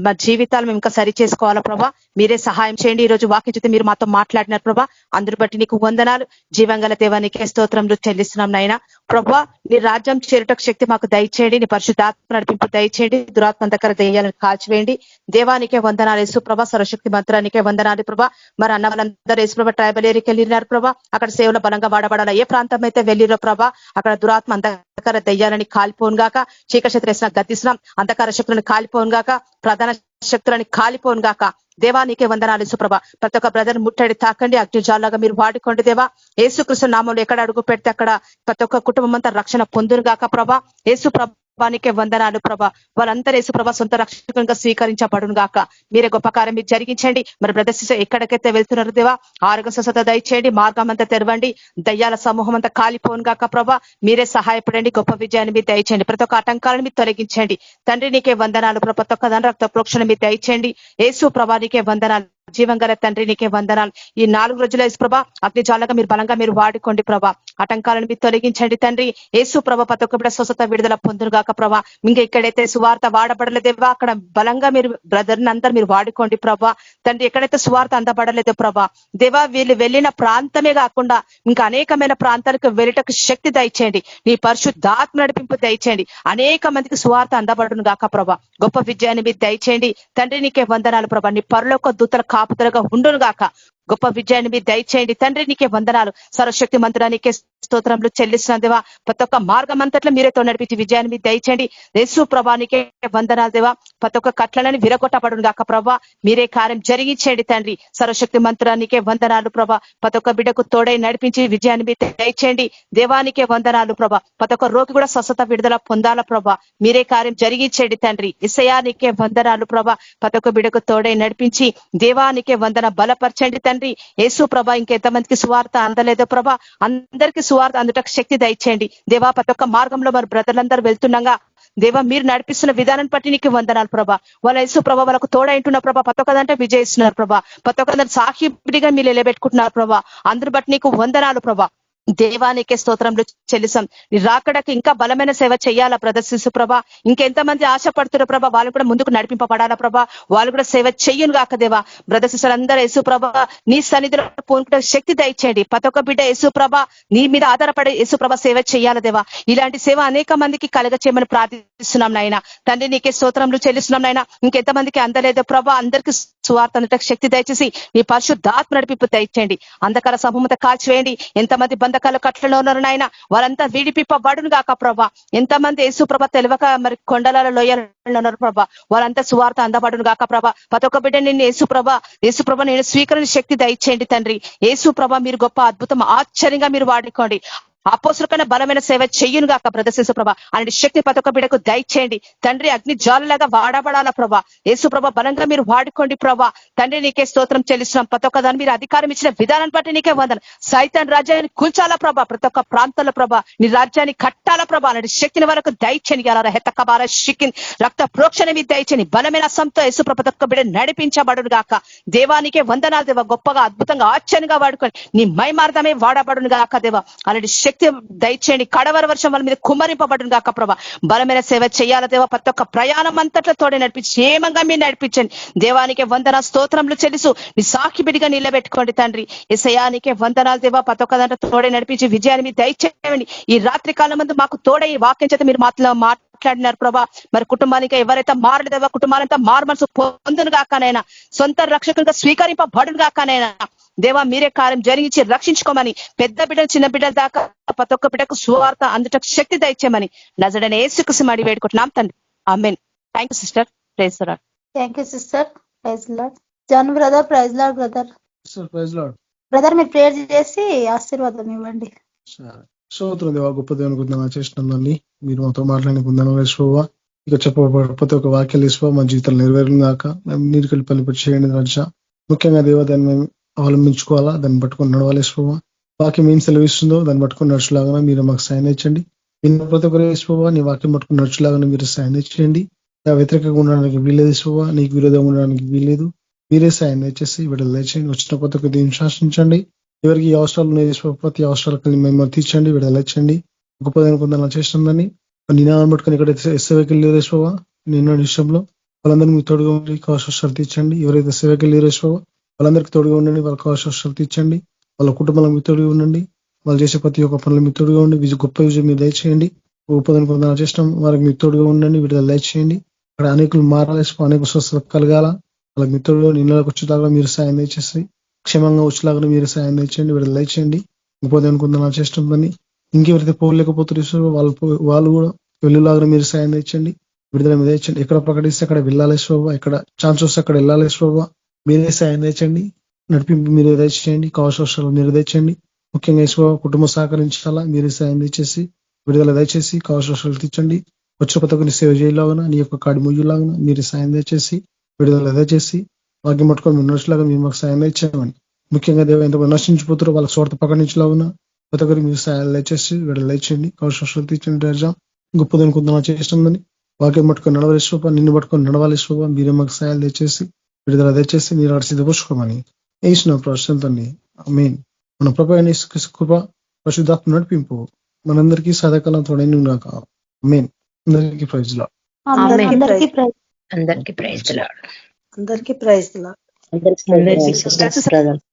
మా జీవితాలు మేము ఇంకా సరి చేసుకోవాలా ప్రభా. మీరే సహాయం చేయండి. ఈ రోజు వాక్యం చేత మీరు మాతో మాట్లాడినారు ప్రభా. అందరి బట్టి నీకు వందనాలు. జీవంగల దేవా, నీకే స్తోత్రంలో చెల్లిస్తున్నాం నాయనా ప్రభా. నీ రాజ్యం చేరుటకు శక్తి మాకు దయచేయండి. నీ పరిశుద్ధాత్మ నడిపింపు దయచేయండి. దురాత్మంతకర దయ్యాలను కాల్చివేయండి. దేవానికే వందనాలు యేసు ప్రభా. సర్వశక్తి మంత్రానికే వందనాలు ప్రభా. మరి అన్న వాళ్ళందరూ యేసు ప్రభా ట్రైబల్ ఏరియాకి వెళ్ళినారు ప్రభా. అక్కడ సేవలో బలంగా వాడబడాలా. ఏ ప్రాంతం అయితే వెళ్ళిరో ప్రభా, అక్కడ దురాత్మ అంధకార దయ్యాలని కాలిపోను గాక, చీకటి వేసిన గతిస్తున్నాం. అంధకార శక్తులను కాలిపోను గాక, ప్రధాన శక్తులని కాలిపోను గాక. దేవా నీకే వందనాలు యేసు ప్రభా. ప్రతి ఒక్క బ్రదర్ ముట్టడి తాకండి, అగ్నిజాలాగా మీరు వాడుకోండి దేవా. యేసుక్రీస్తు నామంలో ఎక్కడ అడుగు పెడితే అక్కడ ప్రతి ఒక్క కుటుంబం అంతా రక్షణ పొందును గాక ప్రభా. యేసు ప్రభానికే వందనాలు ప్రభా. వాళ్ళందరూ యేసు ప్రభా సొంత రక్షకునిగా స్వీకరించబడును గాక. మీరే గొప్ప కార్యం మీరు జరిగించండి. మరి బ్రదర్స్ ఎక్కడికైతే వెళ్తున్నారు దేవా, ఆరోగ్య స్వస్థత దయచేయండి. మార్గం అంతా తెరవండి. దయ్యాల సమూహం అంతా కాలిపోను గాక ప్రభా. మీరే సహాయపడండి. గొప్ప విజయాన్ని మీరు దయచేయండి. ప్రతి ఒక్క ఆటంకాలను మీరు తొలగించండి తండ్రి. నీకే వందనాలు ప్రభా. ప్రతి ఒక్క దాని రక్త ప్రోక్షణ మీరు దయచేయండి. యేసు ప్రభా నీకే వందనాలు. జీవంగల తండ్రి నీకే వందనాలు. ఈ 4 రోజుల యేసు ప్రభా అగ్నిజాలగా మీరు బలంగా మీరు వాడుకోండి ప్రభా. ఆటంకాలను మీరు తొలగించండి తండ్రి. యేసు ప్రభా ప్రతి ఒక్క బిడ్డ స్వస్థత విడుదల పొందును గాక ప్రభా. ఇంకా ఎక్కడైతే సువార్త వాడబడలేదేవా అక్కడ బలంగా మీరు బ్రదర్ని అందరూ మీరు వాడుకోండి ప్రభా. తండ్రి ఎక్కడైతే సువార్త అందబడలేదో ప్రభా దేవా, వీళ్ళు వెళ్ళిన ప్రాంతమే కాకుండా ఇంకా అనేకమైన ప్రాంతాలకు వెళ్ళటకు శక్తి దయచేయండి. నీ పరిశుద్ధాత్మ నడిపింపు దయచేయండి. అనేక మందికి సువార్త అందబడును గాక ప్రభా. గొప్ప విజయాన్ని మీరు దయచేయండి తండ్రి. నీకే వందనాలు ప్రభా. నీ పరలోక దూతల కాపుదలగా ఉండును గాక. గొప్ప విజయాన్ని మీరు దయచేయండి తండ్రి. నీకే వందనాలు. సర్వశక్తి మంత్రానికే స్తోత్రంలో చెల్లిస్తున్న దేవా. ప్రతి ఒక్క మార్గం అంతట్లో మీరేతో నడిపించి విజయాన్ని మీరు దయచేయండి. యేసు ప్రభానికే వందనాలు దేవా. ప్రతి ఒక్క కట్లని విరగొట్టబడును గాక ప్రభా. మీరే కార్యం జరిగించేయండి తండ్రి. సర్వశక్తి మంత్రానికే వందనాలు ప్రభా. ప్రతి ఒక్క బిడ్డకు తోడై నడిపించి విజయాన్ని మీరు దయచేయండి. దేవానికే వందనాలు ప్రభా. ప్రతి ఒక్క రోగి కూడా స్వస్థత విడుదల పొందాల ప్రభా. మీరే కార్యం జరిగించేయండి తండ్రి. ఇసయానికే వందనాలు ప్రభా. ప్రతి ఒక్క బిడ్డకు తోడై నడిపించి దేవానికే వందన బలపరచండి తండ్రి. యేసు ప్రభా ఇంకెంతమందికి సువార్త అందలేదో ప్రభా, అందరికీ సువార్త అందుటకు శక్తి దయచేయండి దేవా. ప్రతి ఒక్క మార్గంలో మరి బ్రదర్లందరూ వెళ్తుండగా దేవా మీరు నడిపిస్తున్న విధానం బట్టి నీకు వందనాలు ప్రభా. వాళ్ళ యేసు ప్రభా వాళ్ళకు తోడైంటున్న ప్రభా. ప్రతి ఒక్కదంటే విజయిస్తున్నారు ప్రభా. ప్రతి ఒక్కదాన్ని సాక్షిగా మీరు నిలబెట్టుకుంటున్నారు ప్రభా. అందరి బట్టి నీకు వందనాలు ప్రభా. దేవానికే స్తోత్రంలో చెల్లిసాం. నీ రాకడకి ఇంకా బలమైన సేవ చేయాలా ప్రదర్శించు ప్రభా. ఇంకెంతమంది ఆశపడుతున్నారు ప్రభా, వాళ్ళు కూడా ముందుకు నడిపింపబడాలా ప్రభా. వాళ్ళు కూడా సేవ చెయ్యను గాక దేవా. బ్రదర్శిస్తులు అందరూ యేసు ప్రభా నీ సన్నిధిలో పూనుకుంటే శక్తి దయచేయండి. ప్రతి ఒక్క బిడ్డ యేసు ప్రభా నీ మీద ఆధారపడే యేసు ప్రభా సేవ చేయాలా దేవా. ఇలాంటి సేవ అనేక మందికి కలగ చేయమని ప్రార్థిస్తున్నాం నాయన తండ్రి. నీకే స్తోత్రంలో చెల్లిస్తున్నాం నాయన. ఇంకెంతమందికి అందలేదో ప్రభా అందరికీ సువార్త అందుటకు శక్తి దయచేసి నీ పరిశుద్ధాత్మ నడిపింపు దయచేయండి. అంధకార సమూహంతో కాల్చివేయండి. ఎంతమంది బంధ బంధకాల కట్లలో ఉన్నారు నాయన, వారంతా విడిపిప్పబడును గాక ప్రభా. ఎంతమంది యేసు ప్రభ తెలియక మరి కొండల లోయలలో ఉన్నారు ప్రభా, వారంతా సువార్త అందబడును గాక ప్రభా. ప్రతి ఒక్క బిడ్డ నిన్ను యేసు ప్రభ నేను స్వీకరణ శక్తి దయచేయండి తండ్రి. యేసు ప్రభ మీరు గొప్ప అద్భుతం ఆశ్చర్యంగా మీరు వాడుకోండి. అపోస్తుల బలమైన సేవ చెయ్యును గాక ప్రదర్శించు ప్రభా. అలాంటి శక్తి ప్రతి ఒక్క బిడ్డకు దయచేయండి తండ్రి. అగ్ని జ్వాలలాగా వాడబడాల ప్రభా. యేసు ప్రభ బలంగా మీరు వాడుకోండి ప్రభా. తండ్రి నీకే స్తోత్రం చెల్లిస్తున్నాం. ప్రతి ఒక్క దాన్ని మీరు అధికారం ఇచ్చిన విధానాన్ని బట్టి నీకే వందన. సైతాన్ రాజ్యాన్ని కూల్చాలా ప్రభా, ప్రతి ఒక్క ప్రాంతాల ప్రభా నీ రాజ్యాన్ని కట్టాల ప్రభా. అలాంటి శక్తిని వరకు దయచేని అలా హెత్తకబార షికిన్ రక్త ప్రోక్షణ మీద దయచేని బలమైన సంతో యేసు ప్రభ ప్రతి ఒక్క బిడ్డ నడిపించబడును గాక. దేవానికే వందనాలు దేవ, గొప్పగా అద్భుతంగా ఆశ్చర్యంగా వాడుకొని నీ మైమార్గమే వాడబడును గాక దేవ. అలాంటి శక్తి దయచేయండి. కడవర వర్షం వాళ్ళ మీద కుమ్మరింపబడును గాక ప్రభా. బలమైన సేవ చేయాల దేవ. ప్రతి ఒక్క ప్రయాణం అంతట్లో తోడే నడిపించి క్షేమంగా మీరు నడిపించండి. దేవానికి వందన స్తోత్రములు చెల్లిసు నీ సాక్షిబిడిగా నిలబెట్టుకోండి తండ్రి. యేసయ్యానికే వందనాలు దేవ. ప్రతి ఒక్క దాంట్లో తోడే నడిపించి విజయాన్ని మీరు దయచేయండి. ఈ రాత్రి కాలం ముందు మాకు తోడే ఈ వాక్యం చేత మీరు మాట్లాడినారు ప్రభా. మరి కుటుంబానికి ఎవరైతే మారడు దేవా, కుటుంబాలంతా మారుమనసు పొందును గాకనైనా, సొంత రక్షకునిగా స్వీకరింపబడును గాకనైనా దేవా. మీరే కార్యం జరిగించి రక్షించుకోమని, పెద్ద బిడ్డలు చిన్న బిడ్డల దాకా ప్రతి ఒక్క బిడ్డకు సువార్త అందుటకు శక్తి దయచేయమని నజరేయుడైన యేసుక్రీస్తు అడిగి వేడుకుంటున్నాం తండ్రి. Amen. Thank you sister. Praise the Lord. Thank you sister. Praise Lord. John brother, praise lord brother. Praise lord. Brother మీరు ప్రేయర్ చేసి ఆశీర్వాదం ఇవ్వండి. స్తోత్రం దేవా, గొప్ప దేవుని గురించి చేసినందని మీరు మాతో మాట్లాడుకుందాం వేసుకోవా. ఇక చెప్పబడి ప్రతి ఒక్క వాక్యాలు వేసుకో మా జీవితాలు నెరవేరును గాక. మేము నీటికి పల్లిపడి చేయండి రాజా. ముఖ్యంగా దేవా దాన్ని మేము అవలంబించుకోవాలా, దాన్ని పట్టుకొని నడవాలి వేసుకోవా. వాక్యం ఏం సెలవిస్తుందో దాన్ని పట్టుకొని నడుచులాగా మీరు మాకు సాయం ఇచ్చండి. విన్న ప్రతి ఒక్కరు వేసుకోవా నీ వాక్యం పట్టుకుని నడుచులాగా మీరు సాయం ఇచ్చేయండి. వ్యతిరేకంగా ఉండడానికి వీలేదు వేసుకోవా, నీకు విరోధంగా ఉండడానికి వీలేదు. మీరే సాయం దయచేసి విడుదల దయచేయండి. వచ్చిన ప్రతి ఒక్క దీన్ని శాసించండి. ఎవరికి ఈ అవసరాలు ఉన్నాయి ప్రతి అవసరాలకు మేము తీర్చండి, విడుదల ఇచ్చండి. గొప్పదైన కొందరు చేస్తుందని నినాదం పట్టుకొని ఇక్కడ సేవకి లేరేసుకోవా. నిన్న విషయంలో వాళ్ళందరినీ మీ తోడుగా ఉండి అవసరాలు తీర్చండి. ఎవరైతే సేవకి లేరేసుకోవా వాళ్ళందరికీ తోడుగా ఉండండి, వాళ్ళకి అవసరాలు తీర్చండి. వాళ్ళ కుటుంబాలకు మీ తోడుగా ఉండండి. వాళ్ళు చేసే ప్రతి ఒక్క పనులు మీ తోడుగా ఉండి గొప్ప విజయం మీరు దయచేయండి. గొప్పదని కొందరు చేస్తాం వారికి మీ తోడుగా ఉండండి, విడుదల దయచేయండి. అక్కడ అనేకులు మారాలి, అనేక స్వస్థత కలగాల. వాళ్ళకి మీ తోడుగా నీళ్ళకి వచ్చేలాగా మీరు సాయం దయచేసి, క్షేమంగా వచ్చేలాగా మీరు సాయం దయచేయండి, విడుదల దయచేయండి. గొప్పదని కొందరు చేస్తుందని ఇంకెవరైతే పోలేకపోతున్నారు వాళ్ళు కూడా వెళ్ళేలాగా మీరు సాయం తెచ్చండి, విడుదల మీద తెచ్చండి. ఎక్కడ ప్రకటిస్తే అక్కడ వెళ్ళాలి శోభ, ఎక్కడ ఛాన్స్ వస్తే అక్కడ వెళ్ళాలి శోభ. మీరే సాయం తెచ్చండి, నడిపింపు మీరే దయచేయండి, కావలసిన మీరు తెచ్చండి. ముఖ్యంగా శోభ కుటుంబం సహకరించాలా, మీరే సాయం తెచ్చేసి విడుదల దయచేసి కావలసిన తెచ్చండి. వచ్చిన కొత్త కొన్ని సేవ చేయలాగా నీ యొక్క కాడి ముయ్యలాగా మీరు సాయం తెచ్చేసి విడుదల దయచేసి వాక్యం పట్టుకొని మీరు నడిచేలాగా మీరు మాకు సాయం తెచ్చామని. ముఖ్యంగా దేవ ఎంతమంది నశించిపోతారో వాళ్ళకి స్వార్థ ప్రకటించలాగా కొత్త ఒక్కరికి మీరు సాయాలు దయచేసి విడుదల దయచేయండి, కావలసిన తీర్చండి. రాజా గొప్పదని కొంత చేస్తుందని వాక్యం పట్టుకొని నడవాలి శోభ, నిన్ను పట్టుకొని నడవాలి శోభ. మీరే మాకు సాయాలు దయచేసి విడుదల దయచేసి మీరు ఆడ సిద్ధపరుచుకోమని వేసిన ప్రశ్నతండి. ఆమేన్. మన ప్రభువైన యేసుక్రీస్తు కృప, పరిశుద్ధాత్మ నడిపింపు మనందరికీ సదాకాలం తోడైన గాక. ఆమేన్. అందరికీ ప్రైజ్ లార్డ్. అందరికీ ప్రైజ్. అందరికీ ప్రైజ్ ది లార్డ్. అందరికీ ప్రైజ్ ది లార్డ్. అందరికీ